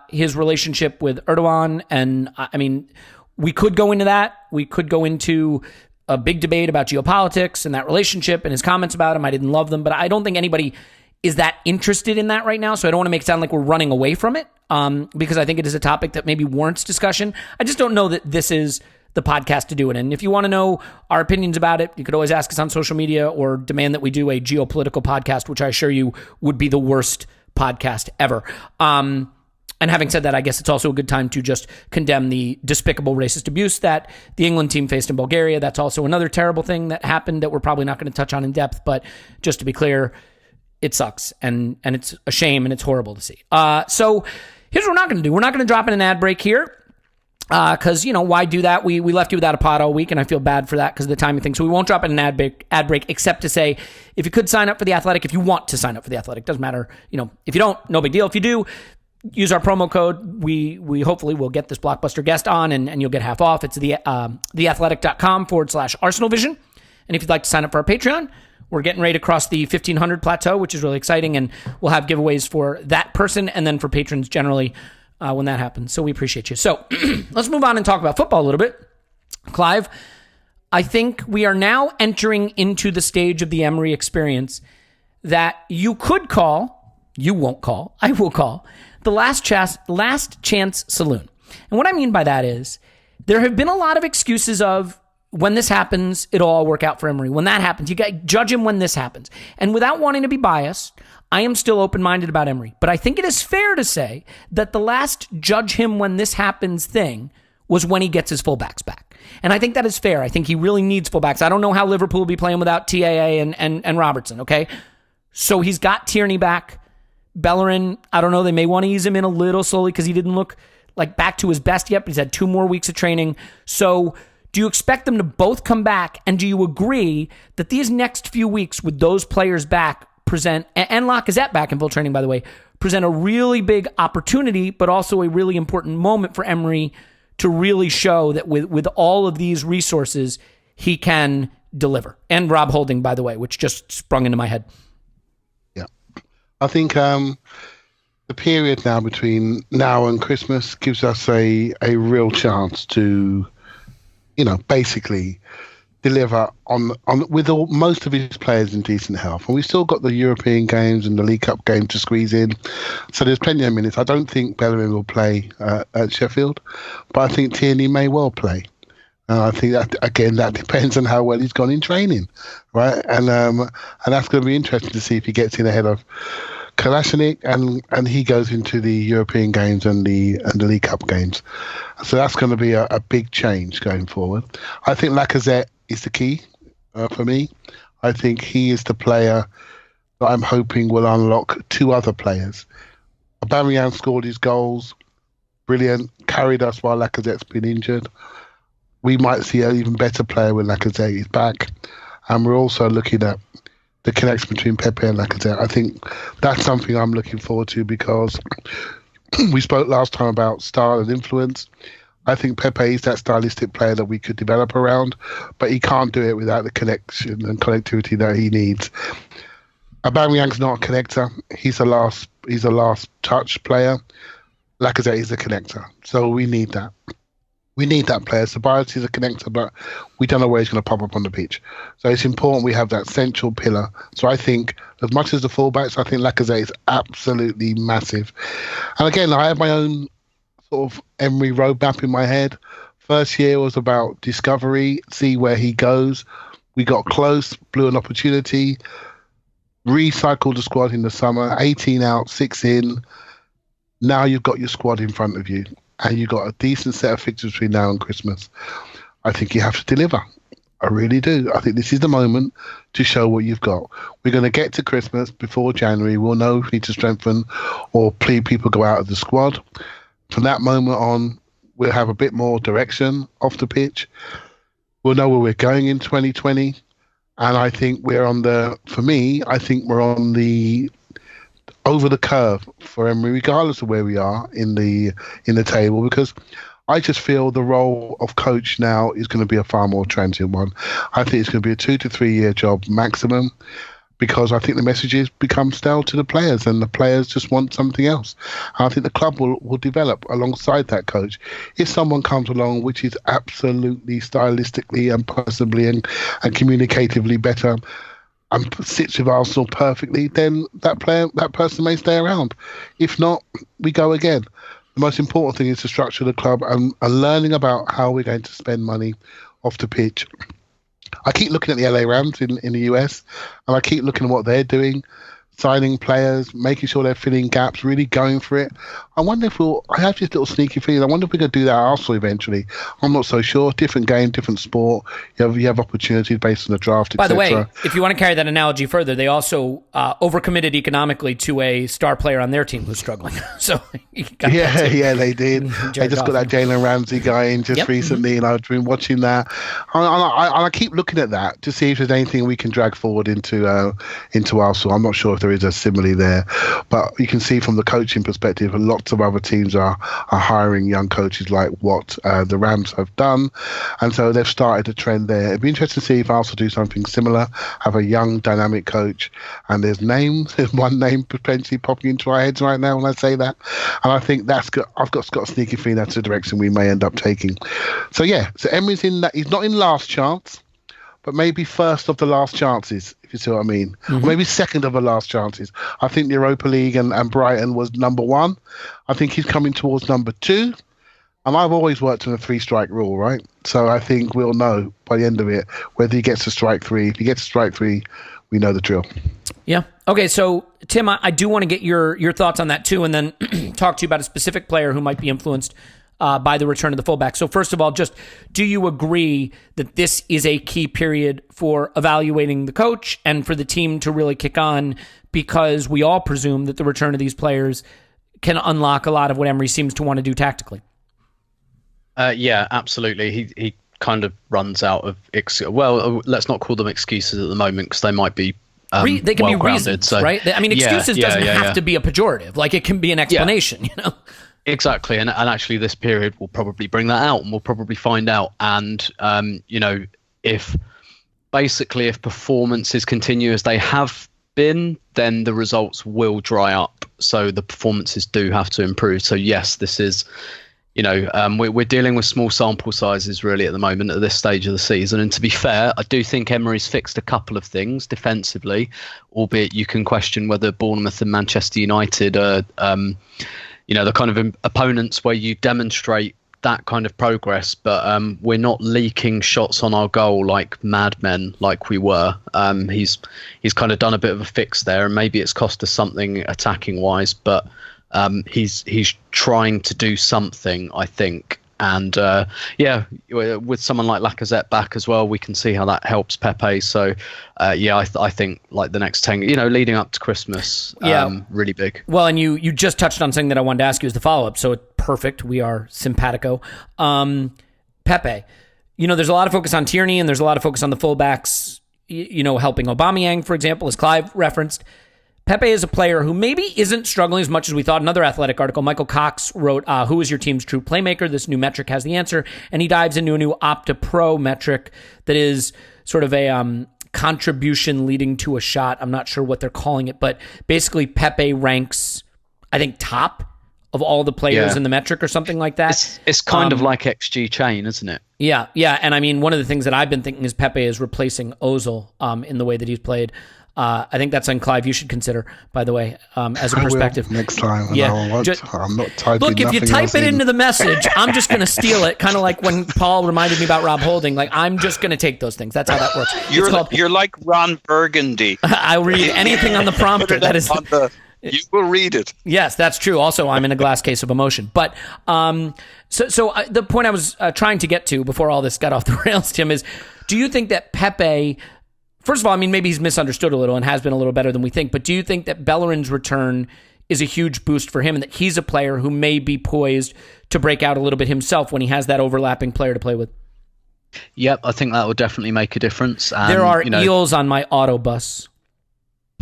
his relationship with Erdogan. And, I mean, we could go into that. We could go into a big debate about geopolitics and that relationship and his comments about him. I didn't love them, but I don't think anybody is that interested in that right now. So I don't want to make it sound like we're running away from it, because I think it is a topic that maybe warrants discussion. I just don't know that this is the podcast to do it. And if you want to know our opinions about it, you could always ask us on social media or demand that we do a geopolitical podcast, which I assure you would be the worst podcast ever. And having said that, I guess it's also a good time to just condemn the despicable racist abuse that the England team faced in Bulgaria. That's also another terrible thing that happened that we're probably not going to touch on in depth. But just to be clear, it sucks and it's a shame and it's horrible to see. So here's what we're not going to do. We're not going to drop in an ad break here. Because, why do that? We left you without a pod all week, and I feel bad for that because of the timing thing. So we won't drop in an ad break, except to say, if you could sign up for The Athletic, if you want to sign up for The Athletic, doesn't matter. If you don't, no big deal. If you do, use our promo code. We hopefully will get this blockbuster guest on, and you'll get half off. It's theathletic.com/Arsenal Vision. And if you'd like to sign up for our Patreon, we're getting ready to cross the 1,500 plateau, which is really exciting, and we'll have giveaways for that person and then for patrons generally when that happens. So we appreciate you. So let's move on and talk about football a little bit. Clive, I think we are now entering into the stage of the Emery experience that you could call, you won't call, I will call, the last chance saloon. And what I mean by that is there have been a lot of excuses of when this happens, it'll all work out for Emery. When that happens, you got to judge him when this happens. And without wanting to be biased, I am still open-minded about Emery. But I think it is fair to say that the last judge him when this happens thing was when he gets his fullbacks back. And I think that is fair. I think he really needs fullbacks. I don't know how Liverpool will be playing without TAA and Robertson, okay? So he's got Tierney back. Bellerin, I don't know, they may want to ease him in a little slowly because he didn't look like back to his best yet, but he's had 2 more weeks of training. So do you expect them to both come back? And do you agree that these next few weeks with those players back present, and Lacazette back in full training, by the way, present a really big opportunity, but also a really important moment for Emery to really show that with all of these resources, he can deliver? And Rob Holding, by the way, which just sprung into my head. Yeah. I think the period now between now and Christmas gives us a real chance to, basically deliver on with most of his players in decent health. And we've still got the European games and the League Cup game to squeeze in. So there's plenty of minutes. I don't think Bellerin will play at Sheffield, but I think Tierney may well play. I think that, again, that depends on how well he's gone in training, right? And that's going to be interesting to see if he gets in ahead of Kolasinac and he goes into the European games and the League Cup games. So that's going to be a big change going forward. I think Lacazette is the key for me. I think he is the player that I'm hoping will unlock 2 other players. Aubameyang scored his goals, brilliant, carried us while Lacazette's been injured. We might see an even better player when Lacazette is back. And we're also looking at the connection between Pepe and Lacazette. I think that's something I'm looking forward to because we spoke last time about style and influence. I think Pepe is that stylistic player that we could develop around, but he can't do it without the connection and connectivity that he needs. Aubameyang's not a connector. He's a last touch player. Lacazette is a connector. So we need that. We need that player. Sabias is a connector, but we don't know where he's going to pop up on the pitch. So it's important we have that central pillar. So I think, as much as the fullbacks, I think Lacazette is absolutely massive. And again, I have my own sort of Emery roadmap in my head. First year was about discovery, see where he goes. We got close, blew an opportunity, recycled the squad in the summer, 18 out, 6 in. Now you've got your squad in front of you, and you've got a decent set of fixtures between now and Christmas. I think you have to deliver. I really do. I think this is the moment to show what you've got. We're going to get to Christmas before January. We'll know if we need to strengthen or people go out of the squad. From that moment on, we'll have a bit more direction off the pitch. We'll know where we're going in 2020. And I think we're on the over the curve for Emery, regardless of where we are in the table, because I just feel the role of coach now is going to be a far more transient one. I think it's going to be a 2 to 3 year job maximum, because I think the messages become stale to the players, and the players just want something else. And I think the club will develop alongside that coach. If someone comes along which is absolutely stylistically and possibly and communicatively better and sits with Arsenal perfectly, then that person may stay around. If not, we go again. The most important thing is to structure the club and learning about how we're going to spend money off the pitch. I keep looking at the LA Rams in the US, and I keep looking at what they're doing, signing players, making sure they're filling gaps, really going for it. I wonder if I have this little sneaky feeling, I wonder if we're going to do that at Arsenal eventually. I'm not so sure. Different game, different sport. You have opportunities based on the draft, By etc. the way, if you want to carry that analogy further, they also overcommitted economically to a star player on their team who's struggling. So yeah, they did. They just got that Jalen Ramsey guy in just recently, and I've been watching that. And I keep looking at that to see if there's anything we can drag forward into Arsenal. I'm not sure if there is a simile there, but you can see from the coaching perspective, lots of other teams are hiring young coaches like what the Rams have done, and so they've started a trend there. It'd be interesting to see if Arsenal do something similar, have a young dynamic coach. And there's one name potentially popping into our heads right now when I say that, and I think I've got a sneaky feeling that's the direction we may end up taking. So Emery's in that. He's not in last chance, but maybe first of the last chances, if you see what I mean. Mm-hmm. Or maybe second of the last chances. I think the Europa League and Brighton was number 1. I think he's coming towards number 2. And I've always worked on a 3-strike rule, right? So I think we'll know by the end of it whether he gets to strike 3. If he gets to strike 3, we know the drill. Yeah. Okay, so Tim, I do want to get your thoughts on that too, and then talk to you about a specific player who might be influenced by the return of the fullback. So first of all, just do you agree that this is a key period for evaluating the coach and for the team to really kick on, because we all presume that the return of these players can unlock a lot of what Emery seems to want to do tactically? Yeah, absolutely. He kind of runs out of let's not call them excuses at the moment, because they might be they can be reasons, so, right? I mean, excuses doesn't have to be a pejorative. Like, it can be an explanation, you know? Exactly, and actually this period will probably bring that out, and we'll probably find out. And if performances continue as they have been, then the results will dry up. So the performances do have to improve. So yes, this is, we're dealing with small sample sizes really at the moment at this stage of the season. And to be fair, I do think Emery's fixed a couple of things defensively, albeit you can question whether Bournemouth and Manchester United are the kind of opponents where you demonstrate that kind of progress, but we're not leaking shots on our goal like madmen like we were. He's kind of done a bit of a fix there, and maybe it's cost us something attacking wise, but he's trying to do something, I think. And with someone like Lacazette back as well, we can see how that helps Pepe. So I think like the next 10, leading up to Christmas, really big. Well, and you just touched on something that I wanted to ask you as the follow-up. So perfect. We are simpatico. Pepe, there's a lot of focus on Tierney, and there's a lot of focus on the fullbacks, helping Aubameyang, for example, as Clive referenced. Pepe is a player who maybe isn't struggling as much as we thought. Another Athletic article, Michael Cox wrote, who is your team's true playmaker? This new metric has the answer. And he dives into a new Opta Pro metric that is sort of a contribution leading to a shot. I'm not sure what they're calling it, but basically Pepe ranks, I think, top of all the players in the metric or something like that. It's kind of like XG chain, isn't it? Yeah. And I mean, one of the things that I've been thinking is Pepe is replacing Ozil in the way that he's played. I think that's something, Clive, you should consider, by the way, as a perspective. Next time. Yeah. I'm not typing. Look, if you type it into the message, I'm just going to steal it. Kind of like when Paul reminded me about Rob Holding. Like, I'm just going to take those things. That's how that works. You're like Ron Burgundy. I'll read anything on the prompter. That is. You will read it. Yes, that's true. Also, I'm in a glass case of emotion. But so the point I was trying to get to before all this got off the rails, Tim, is do you think that Pepe, first of all, I mean, maybe he's misunderstood a little and has been a little better than we think, but do you think that Bellerin's return is a huge boost for him and that he's a player who may be poised to break out a little bit himself when he has that overlapping player to play with? Yep, I think that would definitely make a difference. And, there are eels on my autobus.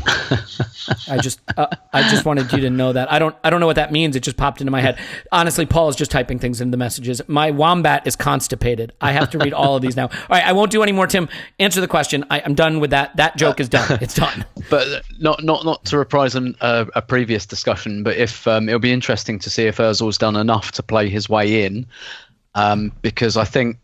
I just wanted you to know that. I don't know what that means. It just popped into my head. Honestly, Paul is just typing things into the messages. My Wombat is constipated. I have to read all of these now. All right, I won't do any more, Tim. Answer the question. I'm done with that. That joke is done. It's done. But not to reprise a previous discussion, but if it'll be interesting to see if Ozil's done enough to play his way in, because I think,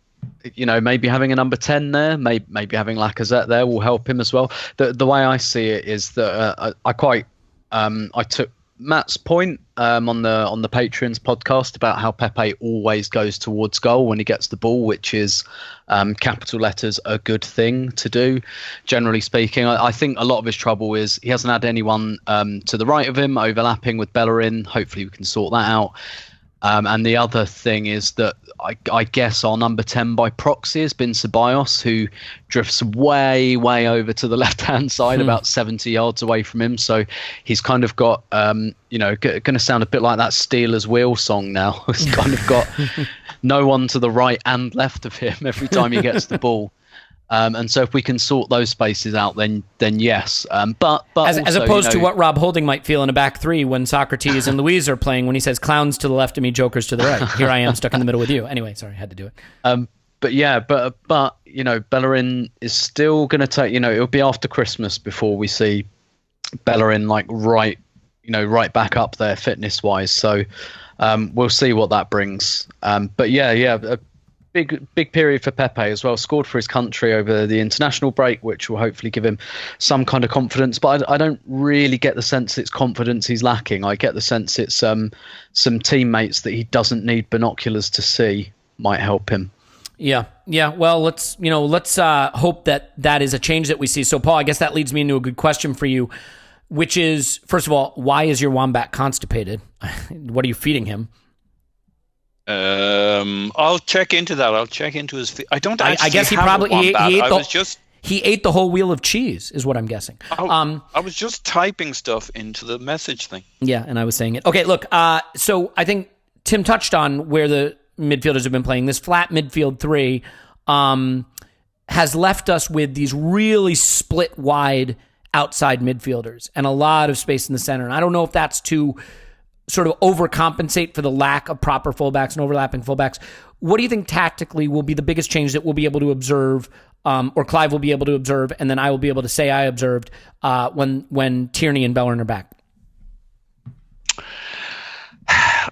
maybe having a number 10 there, maybe having Lacazette there will help him as well. The way I see it is that I took Matt's point on the Patreon's podcast about how Pepe always goes towards goal when he gets the ball, which is capital letters a good thing to do. Generally speaking, I think a lot of his trouble is he hasn't had anyone to the right of him overlapping with Bellerin. Hopefully we can sort that out. And the other thing is that I guess our number 10 by proxy has been Ceballos, who drifts way over to the left-hand side, about 70 yards away from him. So he's kind of got, going to sound a bit like that Steelers Wheel song now. He's kind of got no one to the right and left of him every time he gets the ball. And so if we can sort those spaces out, then yes. But as opposed to what Rob Holding might feel in a back three when Socrates and Louise are playing, when he says clowns to the left of me, jokers to the right. Here I am stuck in the middle with you. Anyway, sorry, I had to do it. But Bellerin is still going to take. It'll be after Christmas before we see Bellerin right back up there fitness wise. So we'll see what that brings. Big period for Pepe as well. Scored for his country over the international break, which will hopefully give him some kind of confidence. But I don't really get the sense it's confidence he's lacking. I get the sense it's some teammates that he doesn't need binoculars to see might help him. Yeah. Well, let's hope that is a change that we see. So, Paul, I guess that leads me into a good question for you, which is, first of all, why is your Wombat constipated? What are you feeding him? I'll check into that. I'll check into his. I don't. I guess he probably he ate the whole wheel of cheese, is what I'm guessing. I was just typing stuff into the message thing. Yeah, and I was saying it. Okay, look. So I think Tim touched on where the midfielders have been playing. This flat midfield three has left us with these really split wide outside midfielders and a lot of space in the center. And I don't know if that's to sort of overcompensate for the lack of proper fullbacks and overlapping fullbacks. What do you think tactically will be the biggest change that we'll be able to observe, or Clive will be able to observe, and then I will be able to say I observed when Tierney and Bellerin are back?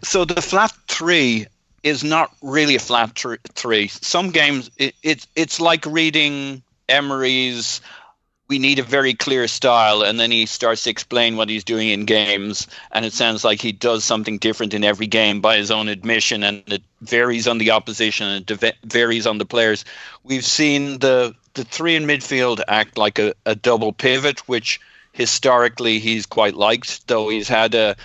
So the flat three is not really a flat three. Some games, it's like reading Emery's we need a very clear style, and then he starts to explain what he's doing in games, and it sounds like he does something different in every game by his own admission, and it varies on the opposition and it varies on the players. We've seen the three in midfield act like a double pivot, which historically he's quite liked, though he's had a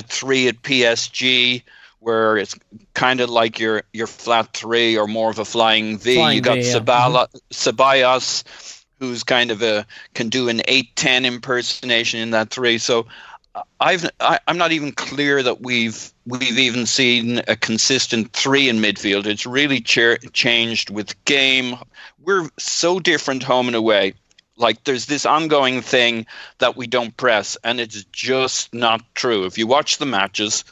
three at PSG where it's kind of like your flat three or more of a flying V. You got Ceballos, who's kind of can do an 8-10 impersonation in that three. So I'm not even clear that we've even seen a consistent three in midfield. It's really changed with game. We're so different home and away. Like there's this ongoing thing that we don't press, and it's just not true. If you watch the matches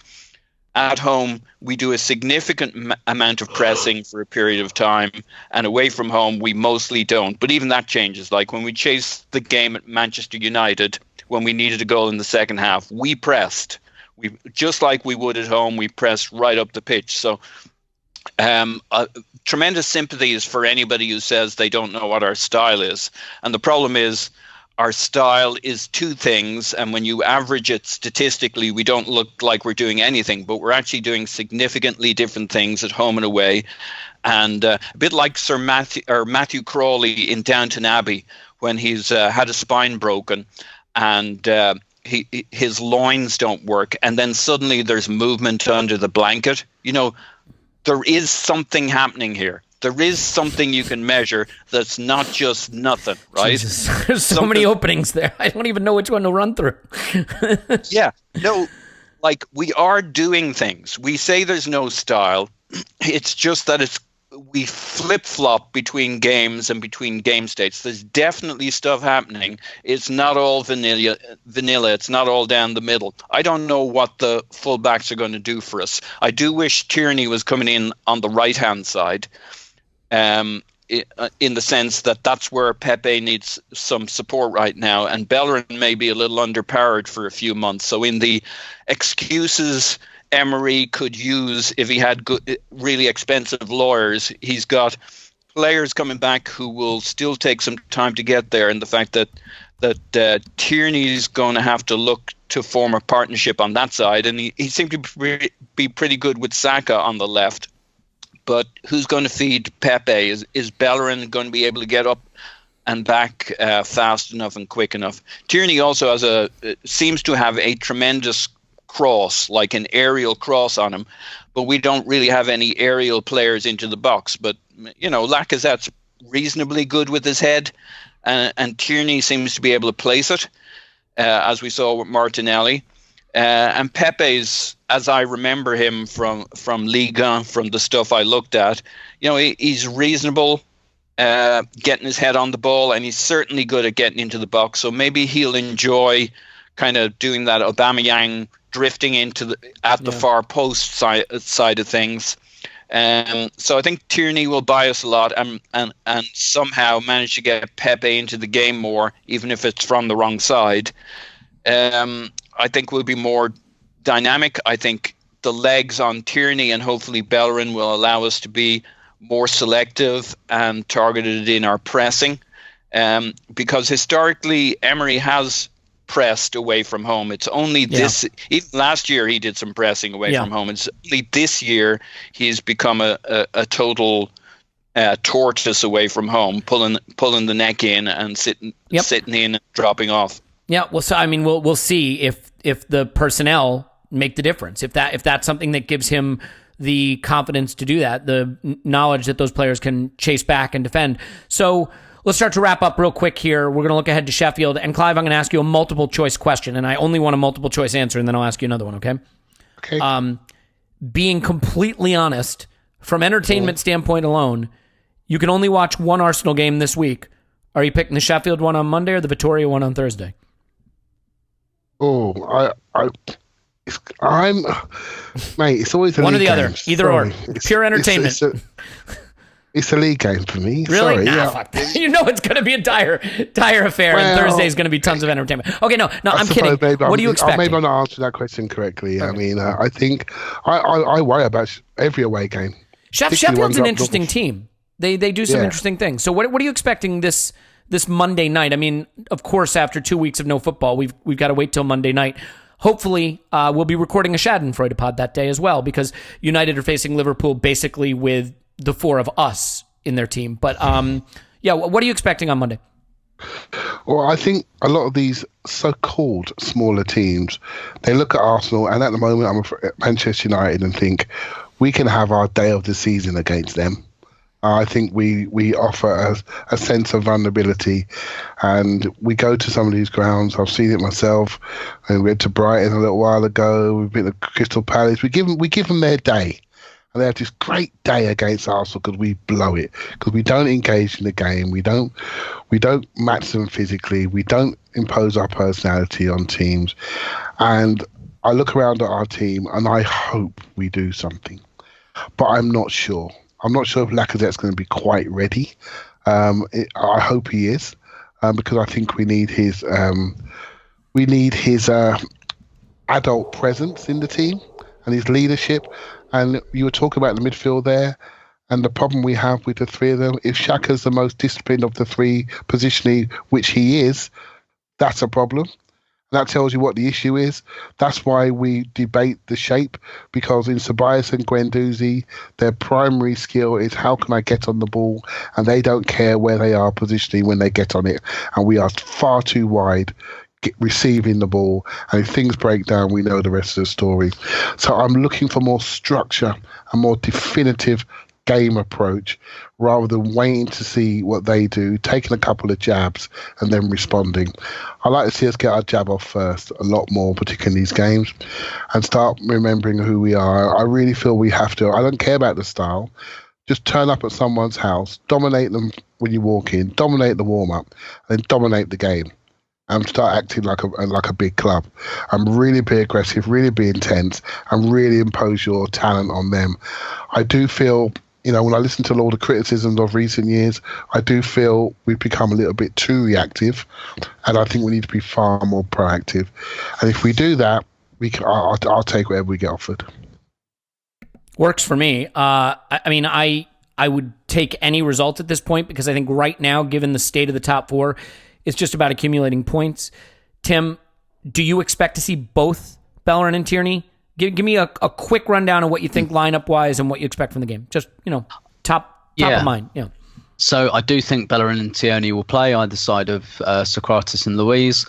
at home, we do a significant amount of pressing for a period of time, and away from home, we mostly don't. But even that changes. Like when we chased the game at Manchester United, when we needed a goal in the second half, we pressed. We just like we would at home, we pressed right up the pitch. So tremendous sympathies for anybody who says they don't know what our style is. And the problem is our style is two things. And when you average it statistically, we don't look like we're doing anything, but we're actually doing significantly different things at home and away. And a bit like Sir Matthew Crawley in Downton Abbey, when he's had a spine broken and his loins don't work. And then suddenly there's movement under the blanket. You know, there is something happening here. There is something you can measure that's not just nothing, right? Jesus. There's so many openings there. I don't even know which one to run through. Yeah. No, like we are doing things. We say there's no style. It's just that we flip-flop between games and between game states. There's definitely stuff happening. It's not all vanilla. It's not all down the middle. I don't know what the fullbacks are going to do for us. I do wish Tierney was coming in on the right-hand side, in the sense that that's where Pepe needs some support right now, and Bellerin may be a little underpowered for a few months. So in the excuses Emery could use if he had good, really expensive lawyers, he's got players coming back who will still take some time to get there, and the fact that Tierney's going to have to look to form a partnership on that side, and he seemed to be pretty good with Saka on the left. But who's going to feed Pepe? Is Bellerin going to be able to get up and back fast enough and quick enough? Tierney also seems to have a tremendous cross, like an aerial cross on him, but we don't really have any aerial players into the box. But you know, Lacazette's reasonably good with his head, and Tierney seems to be able to place it, as we saw with Martinelli. And Pepe's, as I remember him from Liga, from the stuff I looked at, you know, he's reasonable, getting his head on the ball, and he's certainly good at getting into the box. So maybe he'll enjoy kind of doing that Aubameyang drifting into the far post side of things. So I think Tierney will buy us a lot and somehow manage to get Pepe into the game more, even if it's from the wrong side. I think we'll be more dynamic. I think the legs on Tierney and hopefully Bellerin will allow us to be more selective and targeted in our pressing. Because historically, Emery has pressed away from home. It's only this, even last year he did some pressing away from home. It's only this year he's become a total tortoise away from home, pulling the neck in and sitting in and dropping off. Yeah, well, so I mean, we'll see if the personnel make the difference. If that's something that gives him the confidence to do that, the knowledge that those players can chase back and defend. So let's start to wrap up real quick here. We're going to look ahead to Sheffield. And Clive, I'm going to ask you a multiple choice question, and I only want a multiple choice answer, and then I'll ask you another one, okay? Okay. Being completely honest, from entertainment standpoint alone, you can only watch one Arsenal game this week. Are you picking the Sheffield one on Monday or the Victoria one on Thursday? Oh, I'm mate. It's always a one or the game. other, either or. Pure entertainment. It's a league game for me. Really? Sorry. Nah, fuck that. You know it's going to be a dire affair, and Thursday is going to be tons of entertainment. Okay, no, I'm kidding. What do you expect? Maybe I'm not answering that question correctly. Okay. I mean, I think I worry about every away game. Sheffield's an interesting team. They do some interesting things. So what are you expecting this Monday night? I mean, of course, after 2 weeks of no football, we've got to wait till Monday night. Hopefully, we'll be recording a Schadenfreude pod that day as well, because United are facing Liverpool basically with the four of us in their team. But what are you expecting on Monday? Well, I think a lot of these so-called smaller teams, they look at Arsenal, and at the moment I'm at Manchester United, and think we can have our day of the season against them. I think we offer a sense of vulnerability, and we go to some of these grounds. I've seen it myself, and we went to Brighton a little while ago. We've been to Crystal Palace. We give them their day. and they have this great day against Arsenal because we blow it, because we don't engage in the game, we don't match them physically, we don't impose our personality on teams. And I look around at our team and I hope we do something, but I'm not sure. I'm not sure if Lacazette's going to be quite ready. I hope he is, because I think we need his adult presence in the team and his leadership. And you were talking about the midfield there, and the problem we have with the three of them. If Xhaka's the most disciplined of the three positionally, which he is, that's a problem. That tells you what the issue is. That's why we debate the shape, because in Ceballos and Guendouzi, their primary skill is how can I get on the ball, and they don't care where they are positionally when they get on it. And we are far too wide receiving the ball, and if things break down, we know the rest of the story. So I'm looking for more structure, a more definitive game approach, rather than waiting to see what they do, taking a couple of jabs and then responding. I like to see us get our jab off first a lot more, particularly in these games, and start remembering who we are. I really feel we have to. I don't care about the style. Just turn up at someone's house, dominate them when you walk in, dominate the warm-up, and then dominate the game. And start acting like a big club, and really be aggressive, really be intense, and really impose your talent on them. I do feel, when I listen to all the criticisms of recent years, I do feel we've become a little bit too reactive, and I think we need to be far more proactive. And if we do that, I'll take whatever we get offered. Works for me. I would take any result at this point, because I think right now, given the state of the top four, it's just about accumulating points. Tim, do you expect to see both Bellerin and Tierney? Give me a quick rundown of what you think lineup-wise and what you expect from the game. Just, top of mind. Yeah. So I do think Bellerin and Tierney will play either side of Socrates and Luiz.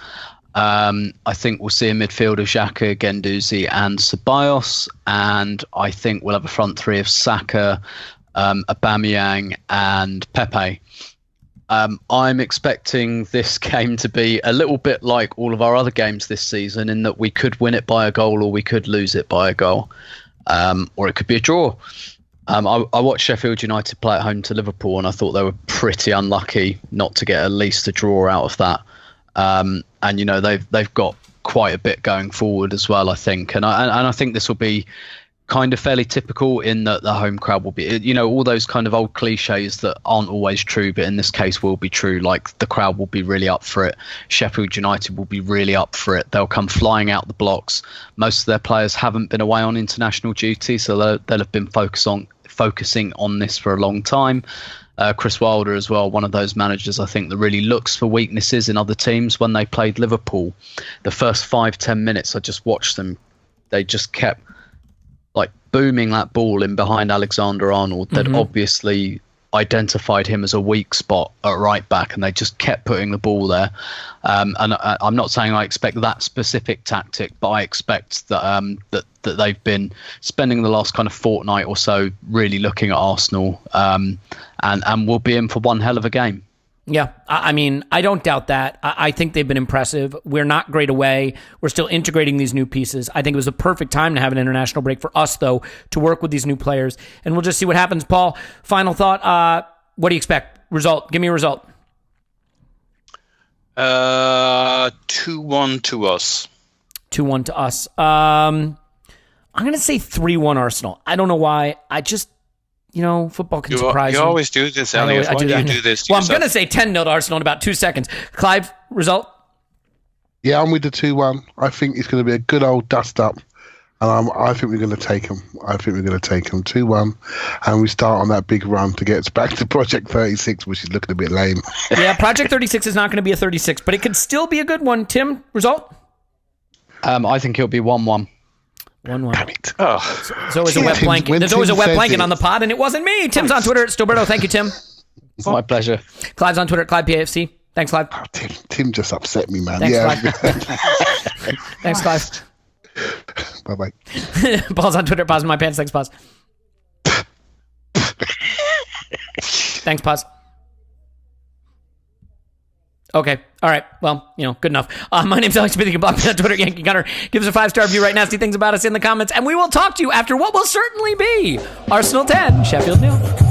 I think we'll see a midfield of Xhaka, Guendouzi and Ceballos. And I think we'll have a front three of Saka, Aubameyang and Pepe. I'm expecting this game to be a little bit like all of our other games this season, in that we could win it by a goal or we could lose it by a goal, or it could be a draw. I watched Sheffield United play at home to Liverpool, and I thought they were pretty unlucky not to get at least a draw out of that. And they've got quite a bit going forward as well, I think, and I think this will be kind of fairly typical, in that the home crowd will be, all those kind of old cliches that aren't always true, but in this case will be true. Like, the crowd will be really up for it. Sheffield United will be really up for it. They'll come flying out the blocks. Most of their players haven't been away on international duty, so they'll have been focusing on this for a long time. Chris Wilder as well, one of those managers I think that really looks for weaknesses in other teams. When they played Liverpool, the first 5-10 minutes, I just watched them. They just kept booming that ball in behind Alexander-Arnold. They'd obviously identified him as a weak spot at right back, and they just kept putting the ball there. And I'm not saying I expect that specific tactic, but I expect that they've been spending the last kind of fortnight or so really looking at Arsenal, and will be in for one hell of a game. Yeah, I don't doubt that. I think they've been impressive. We're not great away. We're still integrating these new pieces. I think it was a perfect time to have an international break for us, though, to work with these new players. And we'll just see what happens. Paul, final thought. What do you expect? Result. Give me a result. 2-1 to us. 2-1 to us. I'm going to say 3-1 Arsenal. I don't know why. I just... football can surprise you. You always do this, Elliot. Why do you do this? Well, I'm going to say 10-0 to Arsenal in about 2 seconds. Clive, result? Yeah, I'm with the 2-1. I think it's going to be a good old dust-up, and I think we're going to take them. 2-1, and we start on that big run to get us back to Project 36, which is looking a bit lame. Yeah, Project 36 is not going to be a 36, but it could still be a good one. Tim, result? I think it'll be 1-1. 1-1. Damn it. Oh. There's always a wet blanket. There's always a wet blanket on the pod, and it wasn't me. Tim's on Twitter at Stilberto. Thank you, Tim. It's my pleasure. Clive's on Twitter at ClivePAFC. Thanks, Clive. Oh, Tim just upset me, man. Thanks, Clive. Thanks, Clive. Bye-bye. Paul's on Twitter. Pause in my pants. Thanks, Pause. Thanks, Pause. Okay. All right. Well, good enough. My name's Alex Smith. You can block me on Twitter, Yankee Gunner. Give us a 5-star review, write nasty things about us in the comments, and we will talk to you after what will certainly be Arsenal 10, Sheffield 0.